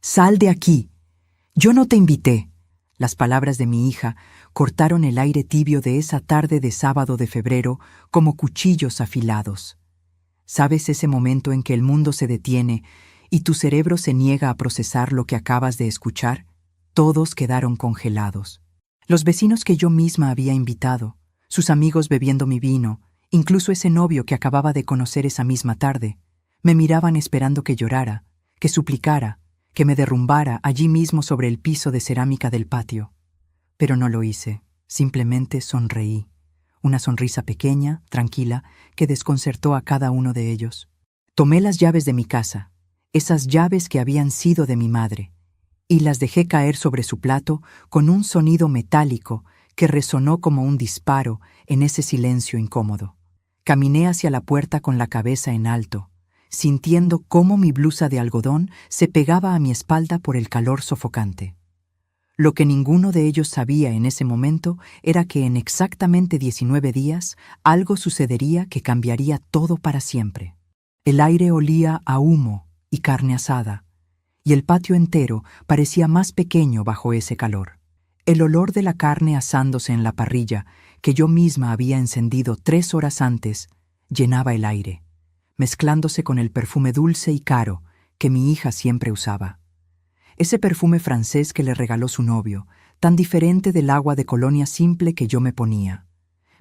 ¡Sal de aquí! Yo no te invité. Las palabras de mi hija cortaron el aire tibio de esa tarde de sábado de febrero como cuchillos afilados. ¿Sabes ese momento en que el mundo se detiene y tu cerebro se niega a procesar lo que acabas de escuchar? Todos quedaron congelados. Los vecinos que yo misma había invitado, sus amigos bebiendo mi vino, incluso ese novio que acababa de conocer esa misma tarde, me miraban esperando que llorara, que suplicara, que me derrumbara allí mismo sobre el piso de cerámica del patio. Pero no lo hice, simplemente sonreí. Una sonrisa pequeña, tranquila, que desconcertó a cada uno de ellos. Tomé las llaves de mi casa, esas llaves que habían sido de mi madre, y las dejé caer sobre su plato con un sonido metálico que resonó como un disparo en ese silencio incómodo. Caminé hacia la puerta con la cabeza en alto, sintiendo cómo mi blusa de algodón se pegaba a mi espalda por el calor sofocante. Lo que ninguno de ellos sabía en ese momento era que en exactamente 19 días algo sucedería que cambiaría todo para siempre. El aire olía a humo y carne asada, y el patio entero parecía más pequeño bajo ese calor. El olor de la carne asándose en la parrilla, que yo misma había encendido 3 horas antes, llenaba el aire, mezclándose con el perfume dulce y caro que mi hija siempre usaba. Ese perfume francés que le regaló su novio, tan diferente del agua de colonia simple que yo me ponía.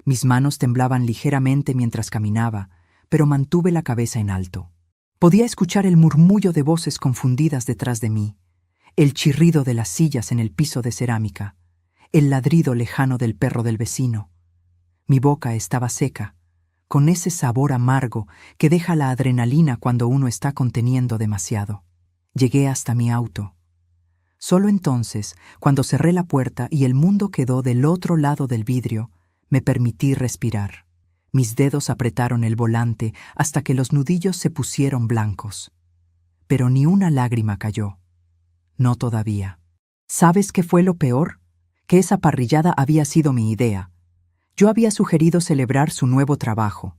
Mis manos temblaban ligeramente mientras caminaba, pero mantuve la cabeza en alto. Podía escuchar el murmullo de voces confundidas detrás de mí, el chirrido de las sillas en el piso de cerámica, el ladrido lejano del perro del vecino. Mi boca estaba seca, con ese sabor amargo que deja la adrenalina cuando uno está conteniendo demasiado. Llegué hasta mi auto. Solo entonces, cuando cerré la puerta y el mundo quedó del otro lado del vidrio, me permití respirar. Mis dedos apretaron el volante hasta que los nudillos se pusieron blancos. Pero ni una lágrima cayó. No todavía. ¿Sabes qué fue lo peor? Que esa parrillada había sido mi idea. Yo había sugerido celebrar su nuevo trabajo.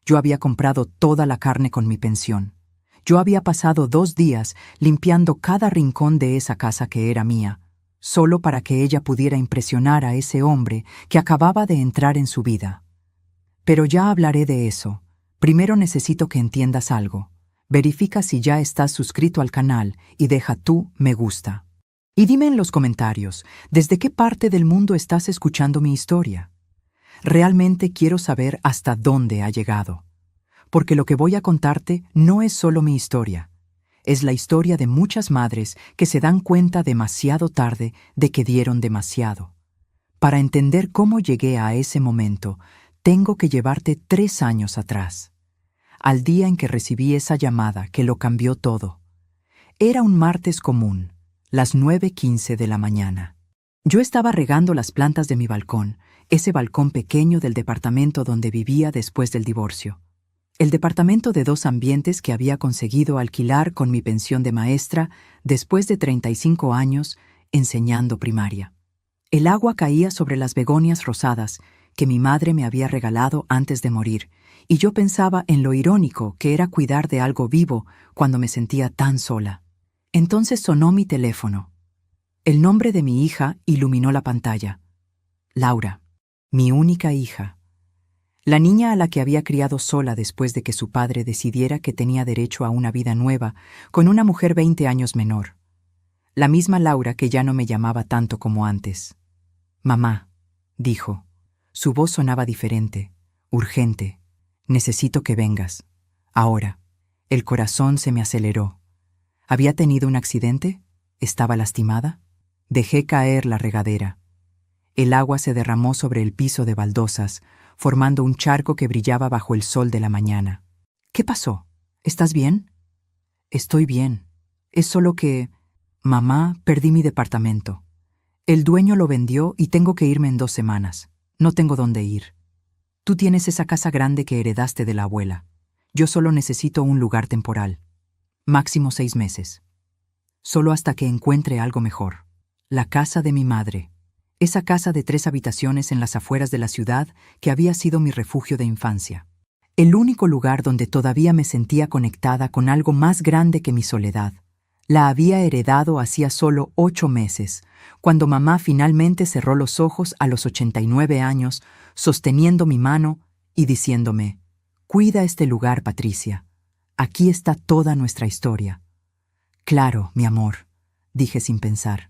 Yo había comprado toda la carne con mi pensión. Yo había pasado 2 días limpiando cada rincón de esa casa que era mía, solo para que ella pudiera impresionar a ese hombre que acababa de entrar en su vida. Pero ya hablaré de eso. Primero necesito que entiendas algo. Verifica si ya estás suscrito al canal y deja tu me gusta. Y dime en los comentarios, ¿desde qué parte del mundo estás escuchando mi historia? Realmente quiero saber hasta dónde ha llegado. Porque lo que voy a contarte no es solo mi historia. Es la historia de muchas madres que se dan cuenta demasiado tarde de que dieron demasiado. Para entender cómo llegué a ese momento, tengo que llevarte 3 años atrás. Al día en que recibí esa llamada que lo cambió todo. Era un martes común, las 9:15 de la mañana. Yo estaba regando las plantas de mi balcón, ese balcón pequeño del departamento donde vivía después del divorcio. El departamento de 2 ambientes que había conseguido alquilar con mi pensión de maestra después de 35 años enseñando primaria. El agua caía sobre las begonias rosadas que mi madre me había regalado antes de morir, y yo pensaba en lo irónico que era cuidar de algo vivo cuando me sentía tan sola. Entonces sonó mi teléfono. El nombre de mi hija iluminó la pantalla. Laura, mi única hija. La niña a la que había criado sola después de que su padre decidiera que tenía derecho a una vida nueva con una mujer 20 años menor. La misma Laura que ya no me llamaba tanto como antes. Mamá, dijo. Su voz sonaba diferente, urgente. Necesito que vengas. Ahora. El corazón se me aceleró. ¿Había tenido un accidente? ¿Estaba lastimada? Dejé caer la regadera. El agua se derramó sobre el piso de baldosas, formando un charco que brillaba bajo el sol de la mañana. ¿Qué pasó? ¿Estás bien? Estoy bien. Es solo que... Mamá, perdí mi departamento. El dueño lo vendió y tengo que irme en 2 semanas. No tengo dónde ir. Tú tienes esa casa grande que heredaste de la abuela. Yo solo necesito un lugar temporal. Máximo 6 meses. Solo hasta que encuentre algo mejor. La casa de mi madre. Esa casa de 3 habitaciones en las afueras de la ciudad que había sido mi refugio de infancia. El único lugar donde todavía me sentía conectada con algo más grande que mi soledad, La había heredado hacía solo 8 meses, cuando mamá finalmente cerró los ojos a los 89 años, sosteniendo mi mano y diciéndome: «Cuida este lugar, Patricia. Aquí está toda nuestra historia». «Claro, mi amor», dije sin pensar.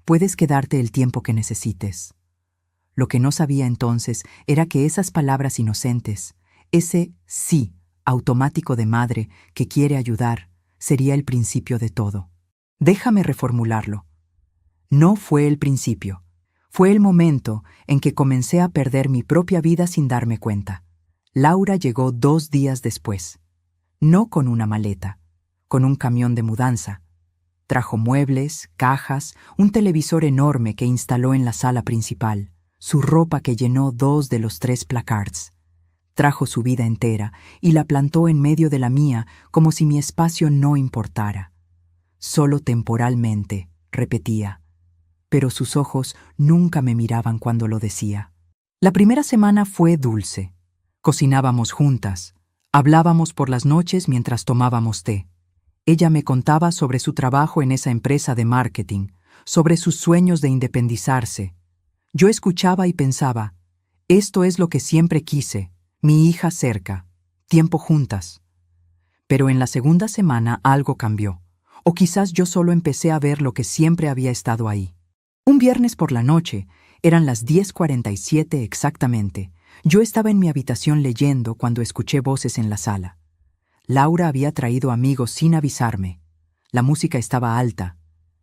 «Puedes quedarte el tiempo que necesites». Lo que no sabía entonces era que esas palabras inocentes, ese sí automático de madre que quiere ayudar, sería el principio de todo. Déjame reformularlo. No fue el principio. Fue el momento en que comencé a perder mi propia vida sin darme cuenta. Laura llegó 2 días después. No con una maleta, con un camión de mudanza. Trajo muebles, cajas, un televisor enorme que instaló en la sala principal, su ropa que llenó 2 de los 3 placards. Trajo su vida entera y la plantó en medio de la mía como si mi espacio no importara. Solo temporalmente, repetía. Pero sus ojos nunca me miraban cuando lo decía. La primera semana fue dulce. Cocinábamos juntas. Hablábamos por las noches mientras tomábamos té. Ella me contaba sobre su trabajo en esa empresa de marketing, sobre sus sueños de independizarse. Yo escuchaba y pensaba: esto es lo que siempre quise, mi hija cerca, tiempo juntas. Pero en la segunda semana algo cambió, o quizás yo solo empecé a ver lo que siempre había estado ahí. Un viernes por la noche, eran las 10:47 exactamente, yo estaba en mi habitación leyendo cuando escuché voces en la sala. Laura había traído amigos sin avisarme. La música estaba alta.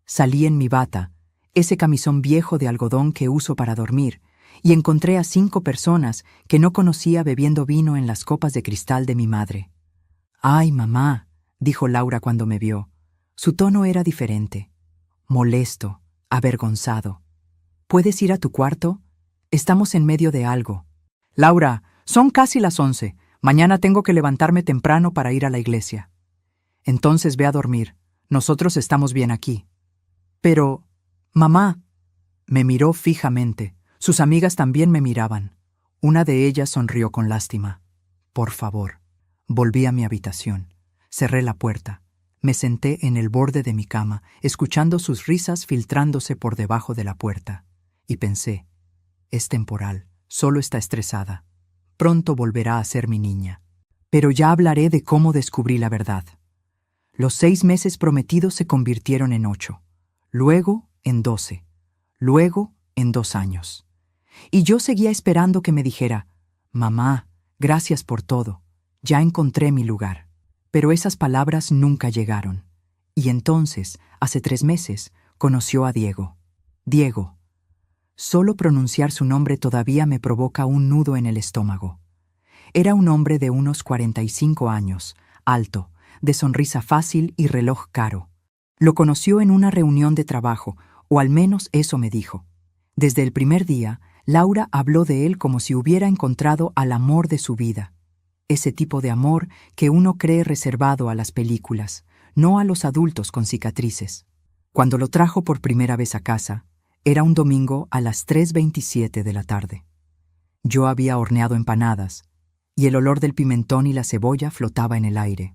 Salí en mi bata, ese camisón viejo de algodón que uso para dormir, y encontré a 5 personas que no conocía bebiendo vino en las copas de cristal de mi madre. «Ay, mamá», dijo Laura cuando me vio. Su tono era diferente. Molesto, avergonzado. «¿Puedes ir a tu cuarto? Estamos en medio de algo». «Laura, son casi las 11. Mañana tengo que levantarme temprano para ir a la iglesia». «Entonces ve a dormir. Nosotros estamos bien aquí». «Pero, mamá». Me miró fijamente. Sus amigas también me miraban. Una de ellas sonrió con lástima. «Por favor». Volví a mi habitación. Cerré la puerta. Me senté en el borde de mi cama, escuchando sus risas filtrándose por debajo de la puerta. Y pensé: es temporal, solo está estresada. Pronto volverá a ser mi niña. Pero ya hablaré de cómo descubrí la verdad. Los 6 meses prometidos se convirtieron en 8, luego en 12, luego en 2 años. Y yo seguía esperando que me dijera: «Mamá, gracias por todo. Ya encontré mi lugar». Pero esas palabras nunca llegaron. Y entonces, hace 3 meses, conoció a Diego. Diego. Solo pronunciar su nombre todavía me provoca un nudo en el estómago. Era un hombre de unos 45 años, alto, de sonrisa fácil y reloj caro. Lo conoció en una reunión de trabajo, o al menos eso me dijo. Desde el primer día, Laura habló de él como si hubiera encontrado al amor de su vida. Ese tipo de amor que uno cree reservado a las películas, no a los adultos con cicatrices. Cuando lo trajo por primera vez a casa, era un domingo a las 3:27 de la tarde. Yo había horneado empanadas, y el olor del pimentón y la cebolla flotaba en el aire.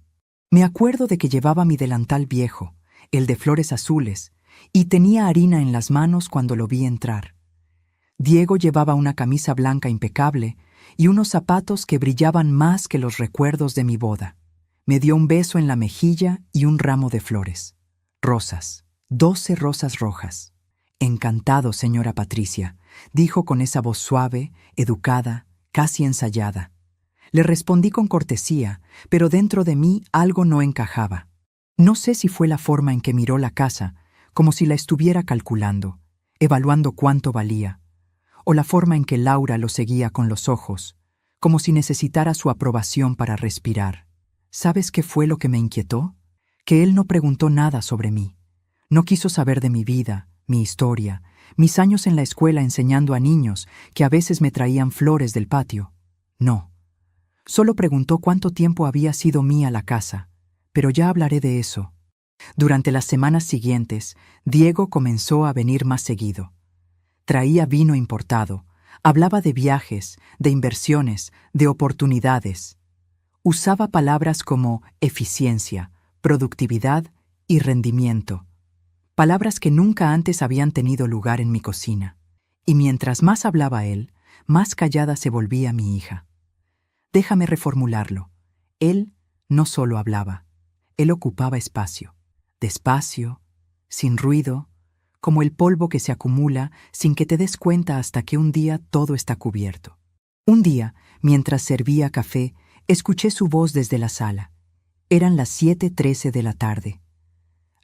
Me acuerdo de que llevaba mi delantal viejo, el de flores azules, y tenía harina en las manos cuando lo vi entrar. Diego llevaba una camisa blanca impecable y unos zapatos que brillaban más que los recuerdos de mi boda. Me dio un beso en la mejilla y un ramo de flores. Rosas, 12 rosas rojas. «Encantado, señora Patricia», dijo con esa voz suave, educada, casi ensayada. Le respondí con cortesía, pero dentro de mí algo no encajaba. No sé si fue la forma en que miró la casa, como si la estuviera calculando, evaluando cuánto valía, o la forma en que Laura lo seguía con los ojos, como si necesitara su aprobación para respirar. ¿Sabes qué fue lo que me inquietó? Que él no preguntó nada sobre mí. No quiso saber de mi vida, mi historia, mis años en la escuela enseñando a niños que a veces me traían flores del patio. No. Solo preguntó cuánto tiempo había sido mía la casa, pero ya hablaré de eso. Durante las semanas siguientes, Diego comenzó a venir más seguido. Traía vino importado, hablaba de viajes, de inversiones, de oportunidades. Usaba palabras como eficiencia, productividad y rendimiento. Palabras que nunca antes habían tenido lugar en mi cocina. Y mientras más hablaba él, más callada se volvía mi hija. Déjame reformularlo. Él no solo hablaba, él ocupaba espacio. Despacio, sin ruido, como el polvo que se acumula sin que te des cuenta hasta que un día todo está cubierto. Un día, mientras servía café, escuché su voz desde la sala. Eran las 7:13 de la tarde.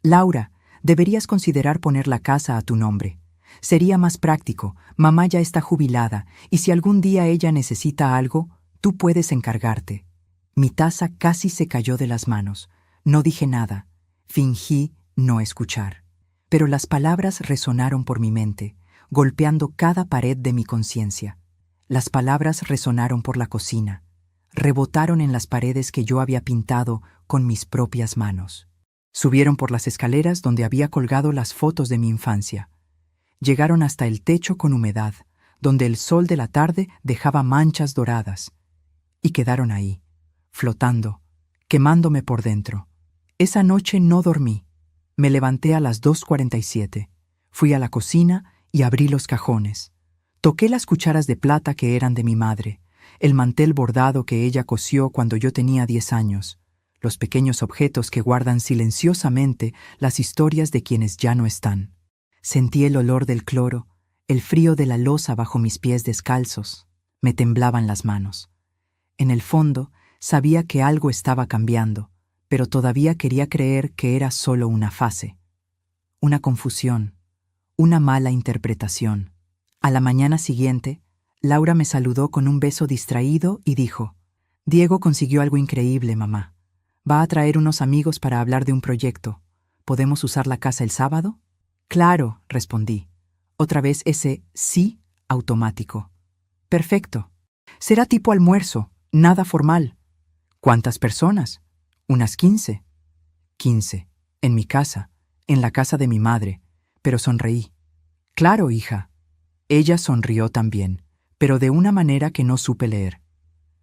Laura, deberías considerar poner la casa a tu nombre. Sería más práctico, mamá ya está jubilada, y si algún día ella necesita algo, tú puedes encargarte. Mi taza casi se cayó de las manos. No dije nada. Fingí no escuchar. Pero las palabras resonaron por mi mente, golpeando cada pared de mi conciencia. Las palabras resonaron por la cocina. Rebotaron en las paredes que yo había pintado con mis propias manos. Subieron por las escaleras donde había colgado las fotos de mi infancia. Llegaron hasta el techo con humedad, donde el sol de la tarde dejaba manchas doradas. Y quedaron ahí, flotando, quemándome por dentro. Esa noche no dormí. Me levanté a las 2:47. Fui a la cocina y abrí los cajones. Toqué las cucharas de plata que eran de mi madre, el mantel bordado que ella cosió cuando yo tenía 10 años, los pequeños objetos que guardan silenciosamente las historias de quienes ya no están. Sentí el olor del cloro, el frío de la loza bajo mis pies descalzos. Me temblaban las manos. En el fondo, sabía que algo estaba cambiando, pero todavía quería creer que era solo una fase. Una confusión, una mala interpretación. A la mañana siguiente, Laura me saludó con un beso distraído y dijo: «Diego consiguió algo increíble, mamá. Va a traer unos amigos para hablar de un proyecto. ¿Podemos usar la casa el sábado?» «Claro», respondí. Otra vez ese sí automático. «Perfecto. Será tipo almuerzo, nada formal». «¿Cuántas personas?» «Unas 15». 15. En mi casa, en la casa de mi madre, pero sonreí. «Claro, hija». Ella sonrió también, pero de una manera que no supe leer.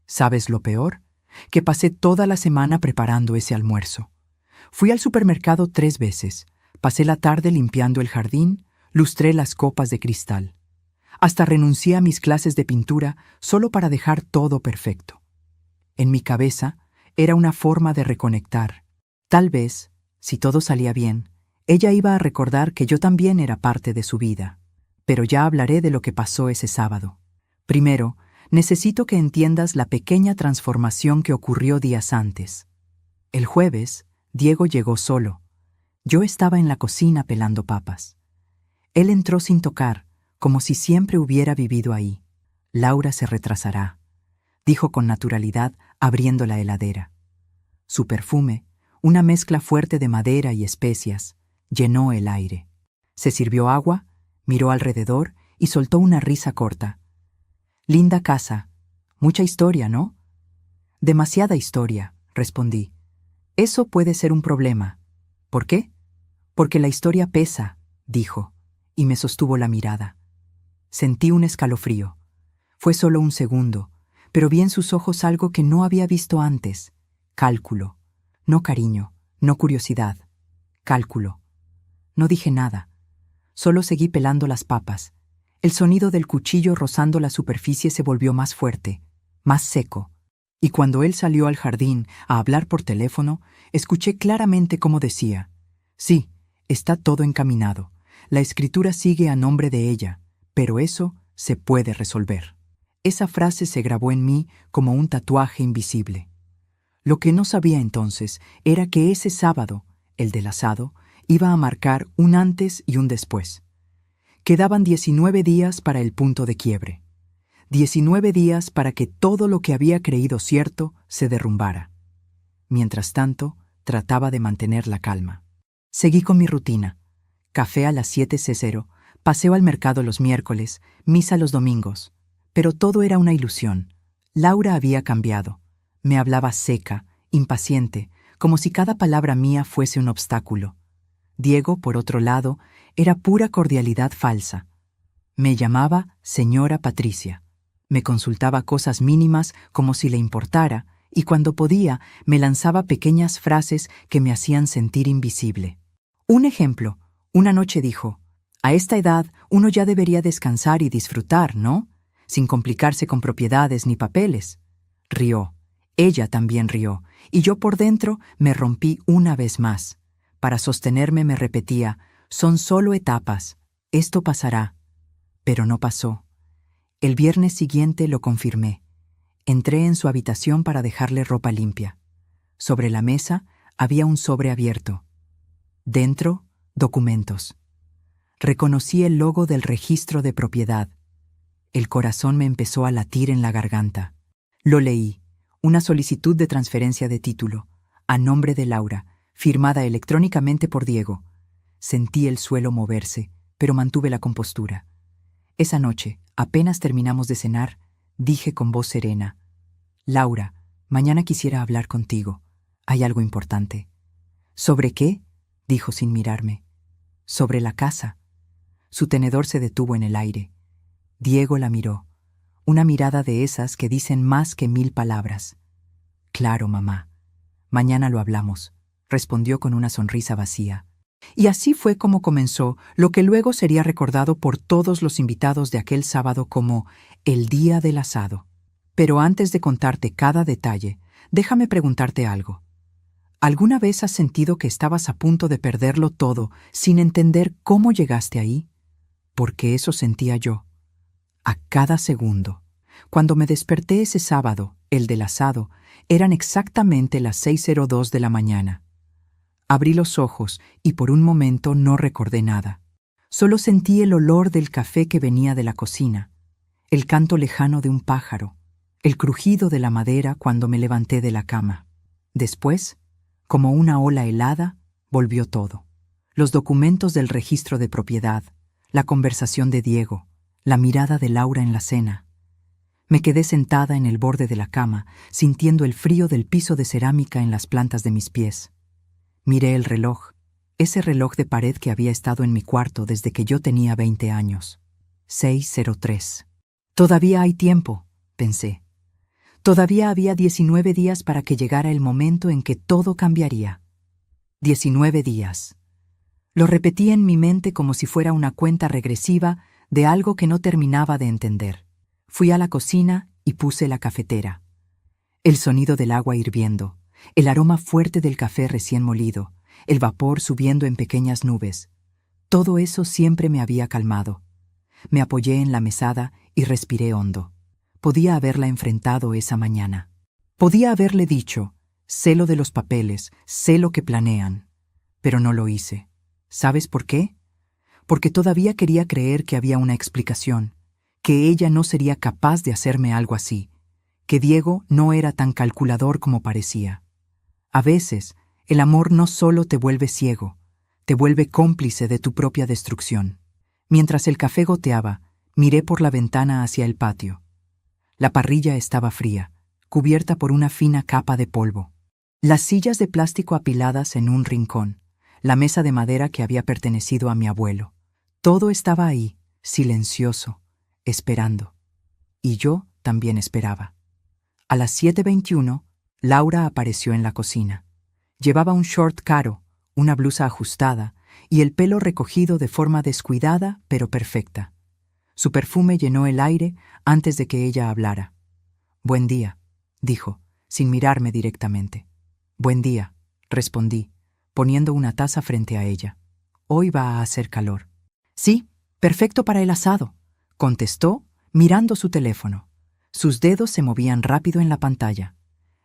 ¿Sabes lo peor? Que pasé toda la semana preparando ese almuerzo. Fui al supermercado 3 veces, pasé la tarde limpiando el jardín, lustré las copas de cristal. Hasta renuncié a mis clases de pintura solo para dejar todo perfecto. En mi cabeza era una forma de reconectar. Tal vez, si todo salía bien, ella iba a recordar que yo también era parte de su vida. Pero ya hablaré de lo que pasó ese sábado. Primero, necesito que entiendas la pequeña transformación que ocurrió días antes. El jueves, Diego llegó solo. Yo estaba en la cocina pelando papas. Él entró sin tocar, como si siempre hubiera vivido ahí. «Laura se retrasará», dijo con naturalidad, abriendo la heladera. Su perfume, una mezcla fuerte de madera y especias, llenó el aire. Se sirvió agua, miró alrededor y soltó una risa corta. «Linda casa. Mucha historia, ¿no?» «Demasiada historia», respondí. «Eso puede ser un problema». «¿Por qué?» «Porque la historia pesa», dijo, y me sostuvo la mirada. Sentí un escalofrío. Fue solo un segundo, pero vi en sus ojos algo que no había visto antes. Cálculo. No cariño, no curiosidad. Cálculo. No dije nada. Solo seguí pelando las papas. El sonido del cuchillo rozando la superficie se volvió más fuerte, más seco. Y cuando él salió al jardín a hablar por teléfono, escuché claramente cómo decía: «Sí, está todo encaminado. La escritura sigue a nombre de ella, pero eso se puede resolver». Esa frase se grabó en mí como un tatuaje invisible. Lo que no sabía entonces era que ese sábado, el del asado, iba a marcar un antes y un después. Quedaban 19 días para el punto de quiebre. 19 días para que todo lo que había creído cierto se derrumbara. Mientras tanto, trataba de mantener la calma. Seguí con mi rutina. Café a las 7:00, paseo al mercado los miércoles, misa los domingos. Pero todo era una ilusión. Laura había cambiado. Me hablaba seca, impaciente, como si cada palabra mía fuese un obstáculo. Diego, por otro lado, era pura cordialidad falsa. Me llamaba señora Patricia. Me consultaba cosas mínimas como si le importara y cuando podía me lanzaba pequeñas frases que me hacían sentir invisible. Un ejemplo, una noche dijo: «A esta edad uno ya debería descansar y disfrutar, ¿no? Sin complicarse con propiedades ni papeles». Rió. Ella también rió, y yo por dentro me rompí una vez más. Para sostenerme me repetía: «Son solo etapas, esto pasará». Pero no pasó. El viernes siguiente lo confirmé. Entré en su habitación para dejarle ropa limpia. Sobre la mesa había un sobre abierto. Dentro, documentos. Reconocí el logo del registro de propiedad. El corazón me empezó a latir en la garganta. Lo leí. Una solicitud de transferencia de título, a nombre de Laura, firmada electrónicamente por Diego. Sentí el suelo moverse, pero mantuve la compostura. Esa noche, apenas terminamos de cenar, dije con voz serena: «Laura, mañana quisiera hablar contigo. Hay algo importante». «¿Sobre qué?», dijo sin mirarme. «Sobre la casa». Su tenedor se detuvo en el aire. Diego la miró. Una mirada de esas que dicen más que 1000 palabras. «Claro, mamá. Mañana lo hablamos», respondió con una sonrisa vacía. Y así fue como comenzó lo que luego sería recordado por todos los invitados de aquel sábado como el día del asado. Pero antes de contarte cada detalle, déjame preguntarte algo. ¿Alguna vez has sentido que estabas a punto de perderlo todo sin entender cómo llegaste ahí? Porque eso sentía yo. A cada segundo. Cuando me desperté ese sábado, el del asado, eran exactamente las 6:02 de la mañana. Abrí los ojos y por un momento no recordé nada. Solo sentí el olor del café que venía de la cocina, el canto lejano de un pájaro, el crujido de la madera cuando me levanté de la cama. Después, como una ola helada, volvió todo. Los documentos del registro de propiedad, la conversación de Diego, la mirada de Laura en la cena. Me quedé sentada en el borde de la cama, sintiendo el frío del piso de cerámica en las plantas de mis pies. Miré el reloj, ese reloj de pared que había estado en mi cuarto desde que yo tenía 20 años. 6:03. Todavía hay tiempo, pensé. Todavía había 19 días para que llegara el momento en que todo cambiaría. 19 días. Lo repetí en mi mente como si fuera una cuenta regresiva de algo que no terminaba de entender. Fui a la cocina y puse la cafetera. El sonido del agua hirviendo, el aroma fuerte del café recién molido, el vapor subiendo en pequeñas nubes. Todo eso siempre me había calmado. Me apoyé en la mesada y respiré hondo. Podía haberla enfrentado esa mañana. Podía haberle dicho: «Sé lo de los papeles, sé lo que planean». Pero no lo hice. ¿Sabes por qué? Porque todavía quería creer que había una explicación, que ella no sería capaz de hacerme algo así, que Diego no era tan calculador como parecía. A veces, el amor no solo te vuelve ciego, te vuelve cómplice de tu propia destrucción. Mientras el café goteaba, miré por la ventana hacia el patio. La parrilla estaba fría, cubierta por una fina capa de polvo. Las sillas de plástico apiladas en un rincón, la mesa de madera que había pertenecido a mi abuelo. Todo estaba ahí, silencioso, esperando. Y yo también esperaba. A las 7:21, Laura apareció en la cocina. Llevaba un short caro, una blusa ajustada y el pelo recogido de forma descuidada pero perfecta. Su perfume llenó el aire antes de que ella hablara. «Buen día», dijo, sin mirarme directamente. «Buen día», respondí, poniendo una taza frente a ella. «Hoy va a hacer calor». «Sí, perfecto para el asado», contestó, mirando su teléfono. Sus dedos se movían rápido en la pantalla.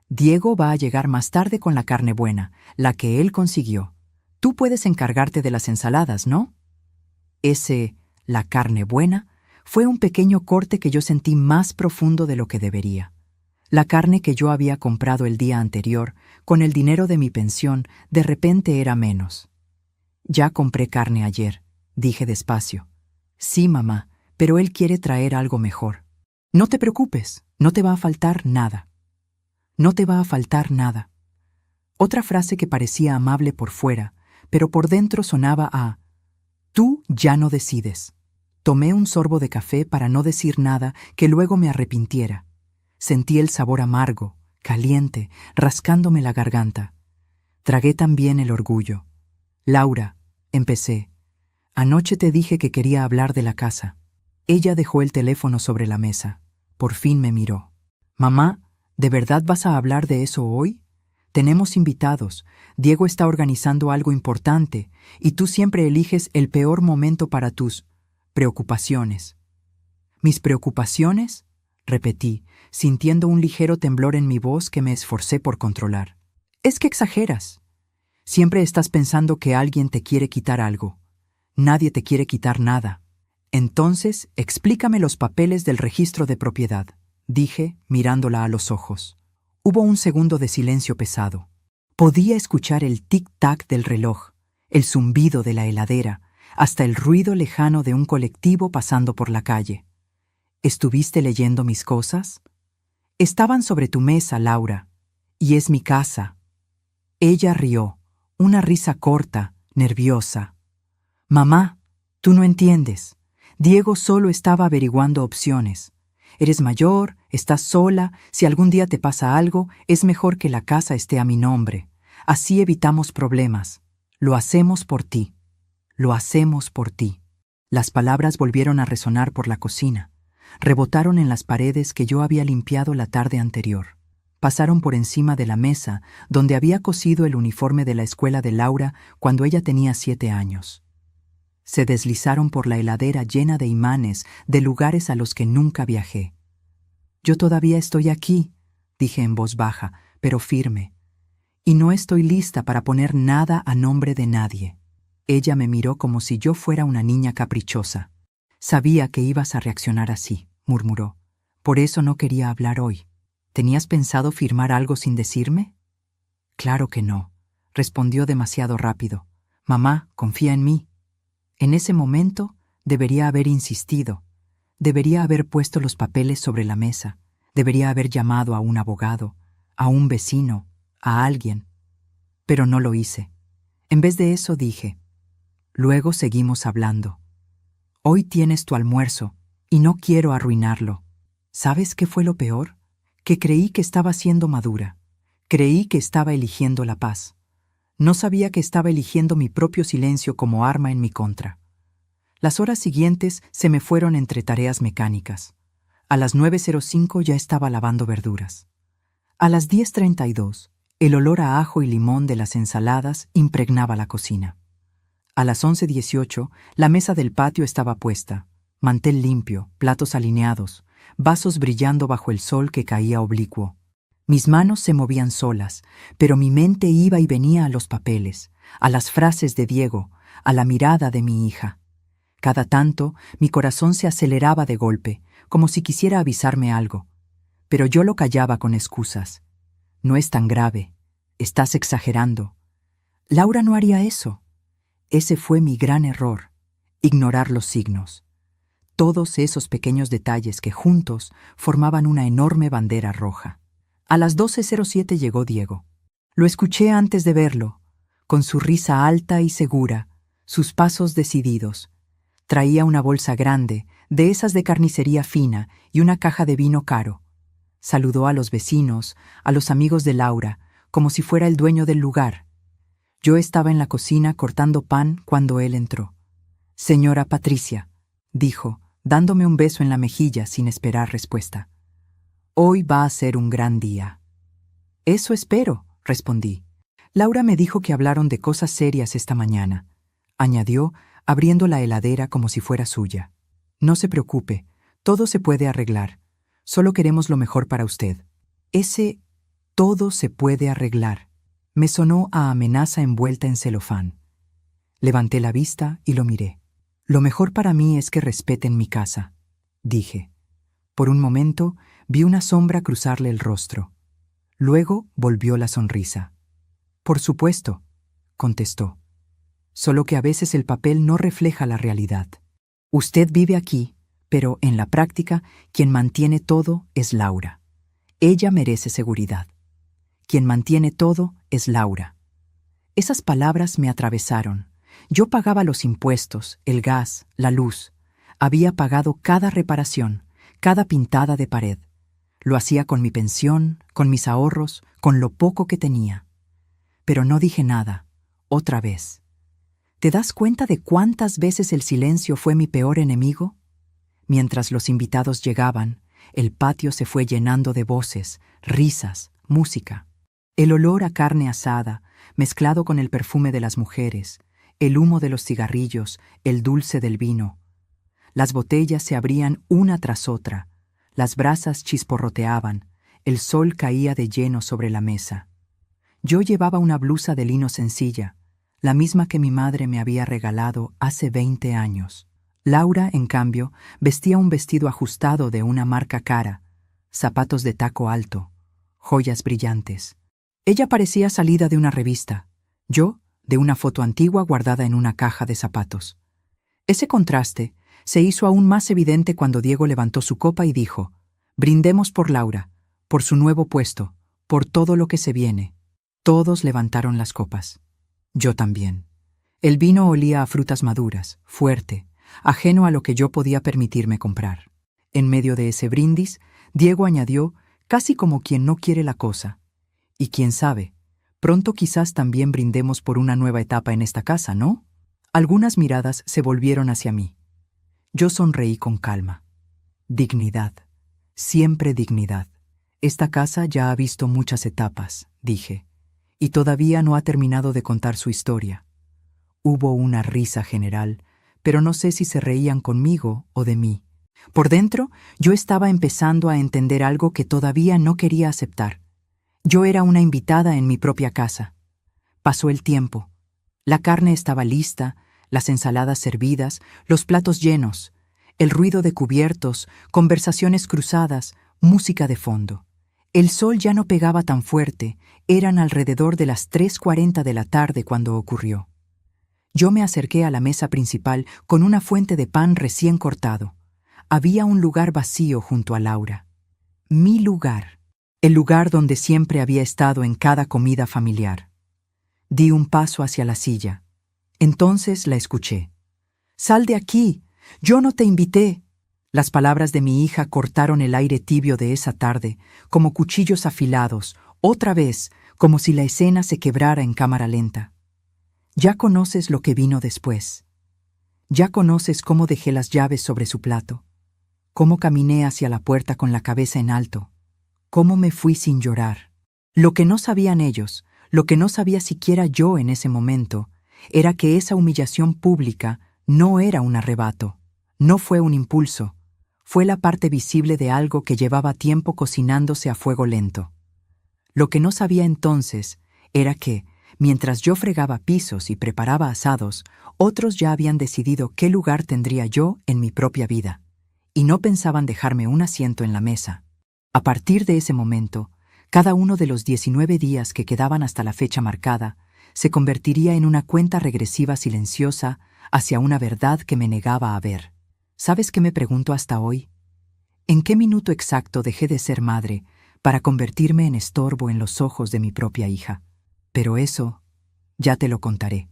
«Diego va a llegar más tarde con la carne buena, la que él consiguió. Tú puedes encargarte de las ensaladas, ¿no?» La carne buena, fue un pequeño corte que yo sentí más profundo de lo que debería. La carne que yo había comprado el día anterior, con el dinero de mi pensión, de repente era menos. «Ya compré carne ayer», dije despacio. «Sí, mamá, pero él quiere traer algo mejor». «No te preocupes, no te va a faltar nada». «No te va a faltar nada». Otra frase que parecía amable por fuera, pero por dentro sonaba a «Tú ya no decides». Tomé un sorbo de café para no decir nada que luego me arrepintiera. Sentí el sabor amargo, caliente, rascándome la garganta. Tragué también el orgullo. Laura, empecé. Anoche te dije que quería hablar de la casa. Ella dejó el teléfono sobre la mesa. Por fin me miró. Mamá, ¿de verdad vas a hablar de eso hoy? Tenemos invitados. Diego está organizando algo importante y tú siempre eliges el peor momento para tus preocupaciones. ¿Mis preocupaciones? Repetí, sintiendo un ligero temblor en mi voz que me esforcé por controlar. Es que exageras. Siempre estás pensando que alguien te quiere quitar algo. Nadie te quiere quitar nada. Entonces, explícame los papeles del registro de propiedad, dije, mirándola a los ojos. Hubo un segundo de silencio pesado. Podía escuchar el tic-tac del reloj, el zumbido de la heladera, hasta el ruido lejano de un colectivo pasando por la calle. ¿Estuviste leyendo mis cosas? Estaban sobre tu mesa, Laura, y es mi casa. Ella rió, una risa corta, nerviosa. Mamá, tú no entiendes. Diego solo estaba averiguando opciones. Eres mayor, estás sola, si algún día te pasa algo, es mejor que la casa esté a mi nombre. Así evitamos problemas. Lo hacemos por ti. Lo hacemos por ti. Las palabras volvieron a resonar por la cocina. Rebotaron en las paredes que yo había limpiado la tarde anterior. Pasaron por encima de la mesa donde había cosido el uniforme de la escuela de Laura cuando ella tenía 7 años. Se deslizaron por la heladera llena de imanes de lugares a los que nunca viajé. Yo todavía estoy aquí, dije en voz baja, pero firme. Y no estoy lista para poner nada a nombre de nadie. Ella me miró como si yo fuera una niña caprichosa. Sabía que ibas a reaccionar así, murmuró. Por eso no quería hablar hoy. ¿Tenías pensado firmar algo sin decirme? Claro que no, respondió demasiado rápido. Mamá, confía en mí. En ese momento debería haber insistido. Debería haber puesto los papeles sobre la mesa. Debería haber llamado a un abogado, a un vecino, a alguien. Pero no lo hice. En vez de eso dije, luego seguimos hablando. Hoy tienes tu almuerzo y no quiero arruinarlo. ¿Sabes qué fue lo peor? Que creí que estaba siendo madura. Creí que estaba eligiendo la paz. No sabía que estaba eligiendo mi propio silencio como arma en mi contra. Las horas siguientes se me fueron entre tareas mecánicas. A las 9:05 ya estaba lavando verduras. A las 10:32, el olor a ajo y limón de las ensaladas impregnaba la cocina. A las 11:18, la mesa del patio estaba puesta. Mantel limpio, platos alineados, vasos brillando bajo el sol que caía oblicuo. Mis manos se movían solas, pero mi mente iba y venía a los papeles, a las frases de Diego, a la mirada de mi hija. Cada tanto, mi corazón se aceleraba de golpe, como si quisiera avisarme algo. Pero yo lo callaba con excusas. No es tan grave. Estás exagerando. Laura no haría eso. Ese fue mi gran error, ignorar los signos. Todos esos pequeños detalles que juntos formaban una enorme bandera roja. A las 12:07 llegó Diego. Lo escuché antes de verlo, con su risa alta y segura, sus pasos decididos. Traía una bolsa grande, de esas de carnicería fina, y una caja de vino caro. Saludó a los vecinos, a los amigos de Laura, como si fuera el dueño del lugar. Yo estaba en la cocina cortando pan cuando él entró. «Señora Patricia», dijo, dándome un beso en la mejilla sin esperar respuesta. «Hoy va a ser un gran día». «Eso espero», respondí. «Laura me dijo que hablaron de cosas serias esta mañana», añadió, abriendo la heladera como si fuera suya. «No se preocupe, todo se puede arreglar. Solo queremos lo mejor para usted». Ese «todo se puede arreglar» me sonó a amenaza envuelta en celofán. Levanté la vista y lo miré. «Lo mejor para mí es que respeten mi casa», dije. Por un momento vi una sombra cruzarle el rostro. Luego volvió la sonrisa. «Por supuesto», contestó. «Solo que a veces el papel no refleja la realidad. Usted vive aquí, pero en la práctica quien mantiene todo es Laura. Ella merece seguridad. Quien mantiene todo es Laura». Esas palabras me atravesaron. Yo pagaba los impuestos, el gas, la luz. Había pagado cada reparación, cada pintada de pared. Lo hacía con mi pensión, con mis ahorros, con lo poco que tenía. Pero no dije nada, otra vez. ¿Te das cuenta de cuántas veces el silencio fue mi peor enemigo? Mientras los invitados llegaban, el patio se fue llenando de voces, risas, música. El olor a carne asada, mezclado con el perfume de las mujeres, el humo de los cigarrillos, el dulce del vino. Las botellas se abrían una tras otra, las brasas chisporroteaban, el sol caía de lleno sobre la mesa. Yo llevaba una blusa de lino sencilla, la misma que mi madre me había regalado hace 20 años. Laura, en cambio, vestía un vestido ajustado de una marca cara, zapatos de taco alto, joyas brillantes. Ella parecía salida de una revista, yo de una foto antigua guardada en una caja de zapatos. Ese contraste se hizo aún más evidente cuando Diego levantó su copa y dijo: «Brindemos por Laura, por su nuevo puesto, por todo lo que se viene». Todos levantaron las copas. Yo también. El vino olía a frutas maduras, fuerte, ajeno a lo que yo podía permitirme comprar. En medio de ese brindis, Diego añadió, casi como quien no quiere la cosa: «Y quién sabe, pronto quizás también brindemos por una nueva etapa en esta casa, ¿no?». Algunas miradas se volvieron hacia mí. Yo sonreí con calma. Dignidad. Siempre dignidad. Esta casa ya ha visto muchas etapas, dije, y todavía no ha terminado de contar su historia. Hubo una risa general, pero no sé si se reían conmigo o de mí. Por dentro, yo estaba empezando a entender algo que todavía no quería aceptar. Yo era una invitada en mi propia casa. Pasó el tiempo. La carne estaba lista, las ensaladas servidas, los platos llenos, el ruido de cubiertos, conversaciones cruzadas, música de fondo. El sol ya no pegaba tan fuerte, eran alrededor de las 3:40 de la tarde cuando ocurrió. Yo me acerqué a la mesa principal con una fuente de pan recién cortado. Había un lugar vacío junto a Laura. Mi lugar. El lugar donde siempre había estado en cada comida familiar. Di un paso hacia la silla. Entonces la escuché. «Sal de aquí. Yo no te invité». Las palabras de mi hija cortaron el aire tibio de esa tarde, como cuchillos afilados, otra vez, como si la escena se quebrara en cámara lenta. Ya conoces lo que vino después. Ya conoces cómo dejé las llaves sobre su plato, cómo caminé hacia la puerta con la cabeza en alto, cómo me fui sin llorar. Lo que no sabían ellos, lo que no sabía siquiera yo en ese momento, era que esa humillación pública no era un arrebato, no fue un impulso, fue la parte visible de algo que llevaba tiempo cocinándose a fuego lento. Lo que no sabía entonces era que, mientras yo fregaba pisos y preparaba asados, otros ya habían decidido qué lugar tendría yo en mi propia vida, y no pensaban dejarme un asiento en la mesa. A partir de ese momento, cada uno de los 19 días que quedaban hasta la fecha marcada se convertiría en una cuenta regresiva silenciosa hacia una verdad que me negaba a ver. ¿Sabes qué me pregunto hasta hoy? ¿En qué minuto exacto dejé de ser madre para convertirme en estorbo en los ojos de mi propia hija? Pero eso ya te lo contaré.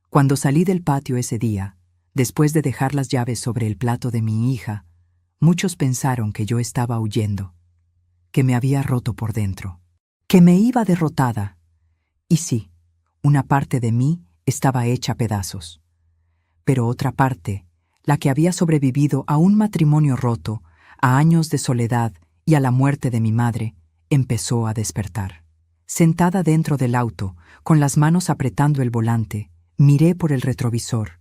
Cuando salí del patio ese día, después de dejar las llaves sobre el plato de mi hija, muchos pensaron que yo estaba huyendo, que me había roto por dentro, que me iba derrotada. Y sí, una parte de mí estaba hecha pedazos. Pero otra parte, la que había sobrevivido a un matrimonio roto, a años de soledad y a la muerte de mi madre, empezó a despertar. Sentada dentro del auto, con las manos apretando el volante, miré por el retrovisor.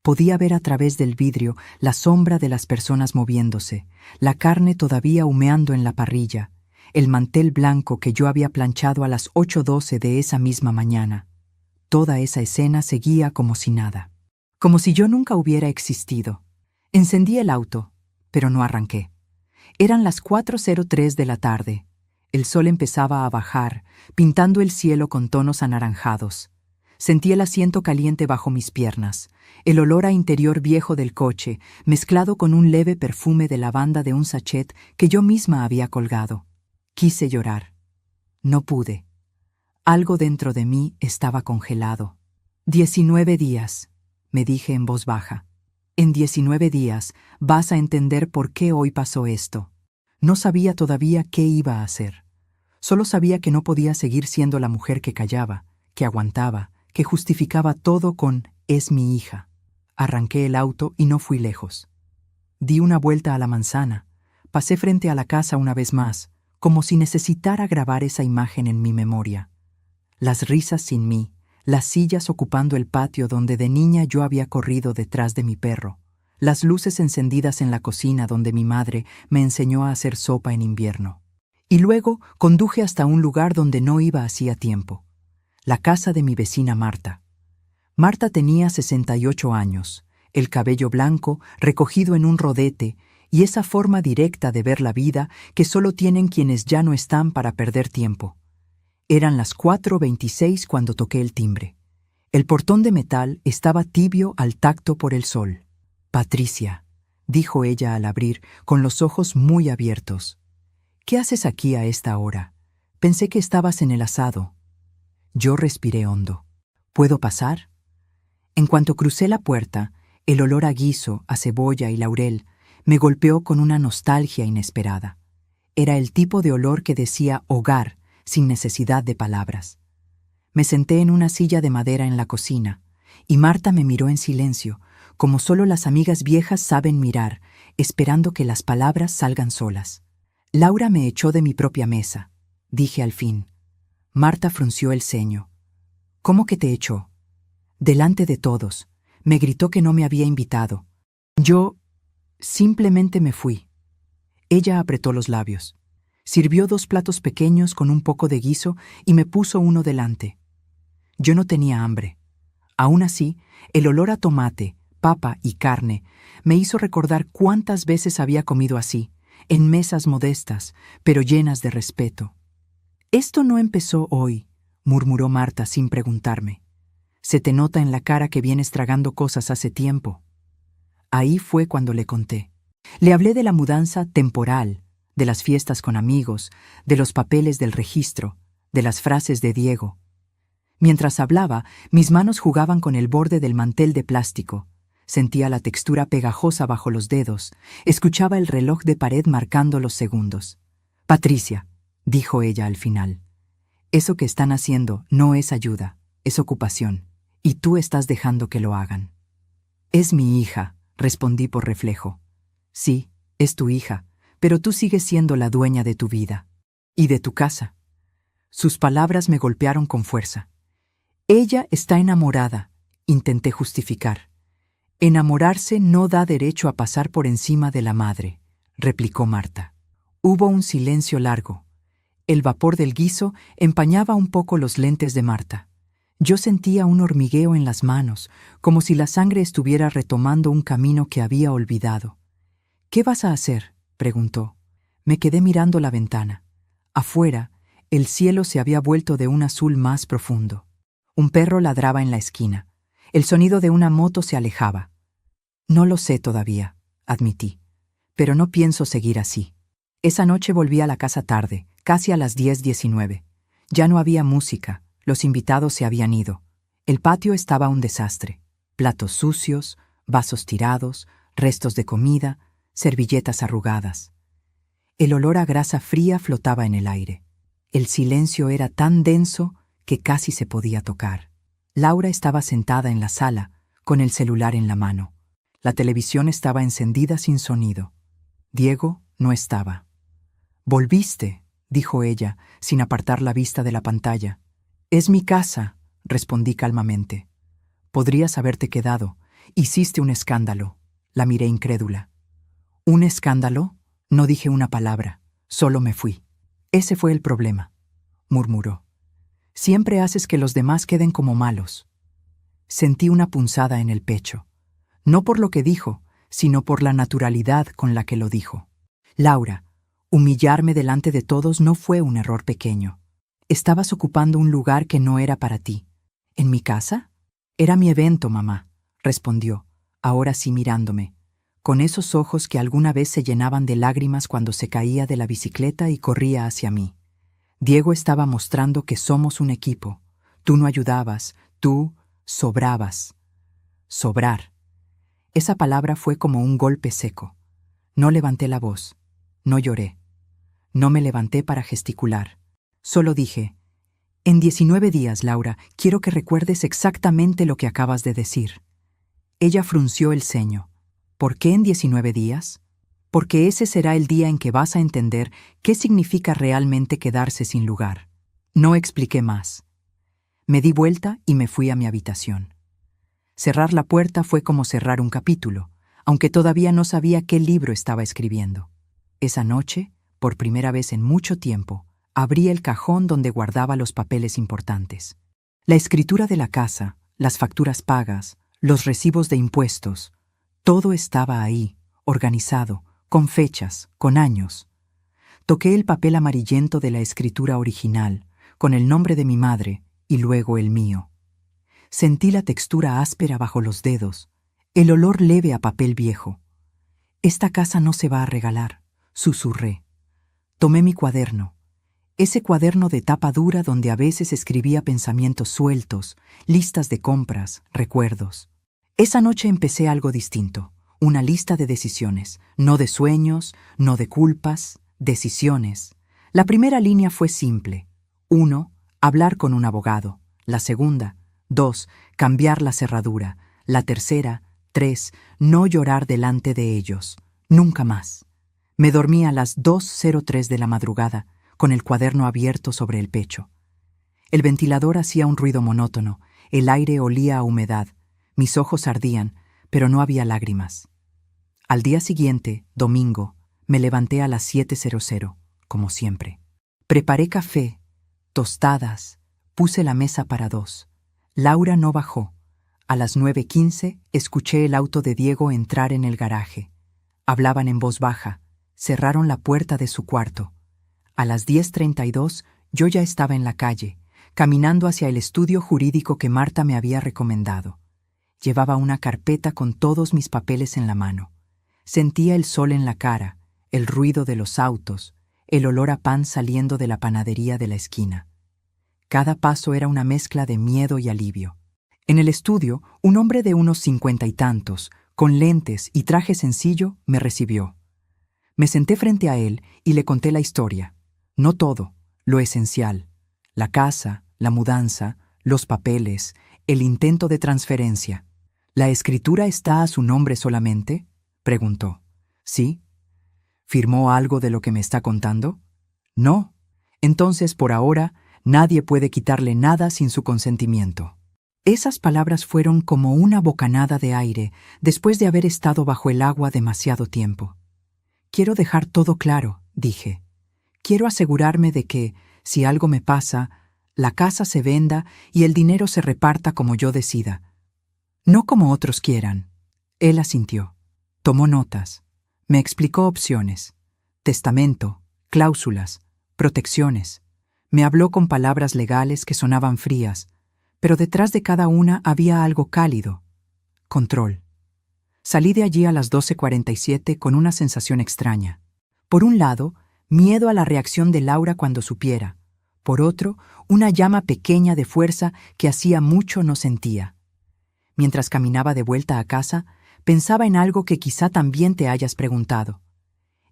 Podía ver a través del vidrio la sombra de las personas moviéndose, la carne todavía humeando en la parrilla, el mantel blanco que yo había planchado a las 8:12 de esa misma mañana. Toda esa escena seguía como si nada, como si yo nunca hubiera existido. Encendí el auto, pero no arranqué. Eran las 4:03 de la tarde. El sol empezaba a bajar, pintando el cielo con tonos anaranjados. Sentí el asiento caliente bajo mis piernas, el olor a interior viejo del coche, mezclado con un leve perfume de lavanda de un sachet que yo misma había colgado. Quise llorar. No pude. Algo dentro de mí estaba congelado. 19 días, me dije en voz baja. En 19 días vas a entender por qué hoy pasó esto. No sabía todavía qué iba a hacer. Solo sabía que no podía seguir siendo la mujer que callaba, que aguantaba, que justificaba todo con «es mi hija». Arranqué el auto y no fui lejos. Di una vuelta a la manzana, pasé frente a la casa una vez más, como si necesitara grabar esa imagen en mi memoria. Las risas sin mí, las sillas ocupando el patio donde de niña yo había corrido detrás de mi perro, las luces encendidas en la cocina donde mi madre me enseñó a hacer sopa en invierno. Y luego conduje hasta un lugar donde no iba hacía tiempo, la casa de mi vecina Marta. Marta tenía 68 años, el cabello blanco recogido en un rodete y esa forma directa de ver la vida que solo tienen quienes ya no están para perder tiempo. Eran las 4:26 cuando toqué el timbre. El portón de metal estaba tibio al tacto por el sol. «Patricia», dijo ella al abrir, con los ojos muy abiertos. «¿Qué haces aquí a esta hora? Pensé que estabas en el asado». Yo respiré hondo. «¿Puedo pasar?» En cuanto crucé la puerta, el olor a guiso, a cebolla y laurel me golpeó con una nostalgia inesperada. Era el tipo de olor que decía hogar sin necesidad de palabras. Me senté en una silla de madera en la cocina y Marta me miró en silencio, como solo las amigas viejas saben mirar, esperando que las palabras salgan solas. «Laura me echó de mi propia mesa», dije al fin. Marta frunció el ceño. «¿Cómo que te echó?» «Delante de todos. Me gritó que no me había invitado. Yo simplemente me fui». Ella apretó los labios. Sirvió 2 platos pequeños con un poco de guiso y me puso uno delante. Yo no tenía hambre. Aún así, el olor a tomate, papa y carne me hizo recordar cuántas veces había comido así, en mesas modestas, pero llenas de respeto. «Esto no empezó hoy», murmuró Marta sin preguntarme. «Se te nota en la cara que vienes tragando cosas hace tiempo». Ahí fue cuando le conté. Le hablé de la mudanza temporal, de las fiestas con amigos, de los papeles del registro, de las frases de Diego. Mientras hablaba, mis manos jugaban con el borde del mantel de plástico. Sentía la textura pegajosa bajo los dedos, escuchaba el reloj de pared marcando los segundos. «Patricia», dijo ella al final, «eso que están haciendo no es ayuda, es ocupación, y tú estás dejando que lo hagan». «Es mi hija», respondí por reflejo. «Sí, es tu hija, pero tú sigues siendo la dueña de tu vida. Y de tu casa». Sus palabras me golpearon con fuerza. «Ella está enamorada», intenté justificar. «Enamorarse no da derecho a pasar por encima de la madre», replicó Marta. Hubo un silencio largo. El vapor del guiso empañaba un poco los lentes de Marta. Yo sentía un hormigueo en las manos, como si la sangre estuviera retomando un camino que había olvidado. «¿Qué vas a hacer?», preguntó. Me quedé mirando la ventana. Afuera, el cielo se había vuelto de un azul más profundo. Un perro ladraba en la esquina. El sonido de una moto se alejaba. «No lo sé todavía», admití, «pero no pienso seguir así». Esa noche volví a la casa tarde, casi a las 10:19. Ya no había música, los invitados se habían ido. El patio estaba un desastre. Platos sucios, vasos tirados, restos de comida, servilletas arrugadas. El olor a grasa fría flotaba en el aire. El silencio era tan denso que casi se podía tocar. Laura estaba sentada en la sala, con el celular en la mano. La televisión estaba encendida sin sonido. Diego no estaba. «Volviste», dijo ella, sin apartar la vista de la pantalla. «Es mi casa», respondí calmamente. «Podrías haberte quedado. Hiciste un escándalo». La miré incrédula. «¿Un escándalo?». No dije una palabra, solo me fui. «Ese fue el problema», murmuró. «Siempre haces que los demás queden como malos». Sentí una punzada en el pecho. No por lo que dijo, sino por la naturalidad con la que lo dijo. «Laura, humillarme delante de todos no fue un error pequeño. Estabas ocupando un lugar que no era para ti». «¿En mi casa?». «Era mi evento, mamá», respondió, ahora sí mirándome, con esos ojos que alguna vez se llenaban de lágrimas cuando se caía de la bicicleta y corría hacia mí. «Diego estaba mostrando que somos un equipo. Tú no ayudabas, tú sobrabas». Sobrar. Esa palabra fue como un golpe seco. No levanté la voz, no lloré. No me levanté para gesticular. Solo dije, en 19 días, Laura, quiero que recuerdes exactamente lo que acabas de decir. Ella frunció el ceño. ¿Por qué en 19 días? Porque ese será el día en que vas a entender qué significa realmente quedarse sin lugar. No expliqué más. Me di vuelta y me fui a mi habitación. Cerrar la puerta fue como cerrar un capítulo, aunque todavía no sabía qué libro estaba escribiendo. Esa noche, por primera vez en mucho tiempo, abrí el cajón donde guardaba los papeles importantes. La escritura de la casa, las facturas pagas, los recibos de impuestos, todo estaba ahí, organizado, con fechas, con años. Toqué el papel amarillento de la escritura original, con el nombre de mi madre y luego el mío. Sentí la textura áspera bajo los dedos, el olor leve a papel viejo. Esta casa no se va a regalar, susurré. Tomé mi cuaderno, ese cuaderno de tapa dura donde a veces escribía pensamientos sueltos, listas de compras, recuerdos. Esa noche empecé algo distinto, una lista de decisiones, no de sueños, no de culpas, decisiones. La primera línea fue simple. 1. Hablar con un abogado. La segunda. 2. Cambiar la cerradura. La tercera. 3. No llorar delante de ellos. Nunca más. Me dormí a las 2:03 de la madrugada, con el cuaderno abierto sobre el pecho. El ventilador hacía un ruido monótono, el aire olía a humedad, mis ojos ardían, pero no había lágrimas. Al día siguiente, domingo, me levanté a las 7:00, como siempre. Preparé café, tostadas, puse la mesa para 2. Laura no bajó. A las 9:15 escuché el auto de Diego entrar en el garaje. Hablaban en voz baja, cerraron la puerta de su cuarto. A las 10:32 yo ya estaba en la calle, caminando hacia el estudio jurídico que Marta me había recomendado. Llevaba una carpeta con todos mis papeles en la mano. Sentía el sol en la cara, el ruido de los autos, el olor a pan saliendo de la panadería de la esquina. Cada paso era una mezcla de miedo y alivio. En el estudio, un hombre de unos 50 y tantos, con lentes y traje sencillo, me recibió. Me senté frente a él y le conté la historia. No todo, lo esencial. La casa, la mudanza, los papeles, el intento de transferencia. ¿La escritura está a su nombre solamente?, preguntó. ¿Sí? ¿Firmó algo de lo que me está contando? No. Entonces, por ahora, nadie puede quitarle nada sin su consentimiento. Esas palabras fueron como una bocanada de aire después de haber estado bajo el agua demasiado tiempo. Quiero dejar todo claro, dije. Quiero asegurarme de que, si algo me pasa, la casa se venda y el dinero se reparta como yo decida. No como otros quieran. Él asintió. Tomó notas. Me explicó opciones. Testamento, cláusulas, protecciones. Me habló con palabras legales que sonaban frías, pero detrás de cada una había algo cálido. Control. Salí de allí a las 12:47 con una sensación extraña. Por un lado, miedo a la reacción de Laura cuando supiera. Por otro, una llama pequeña de fuerza que hacía mucho no sentía. Mientras caminaba de vuelta a casa, pensaba en algo que quizá también te hayas preguntado.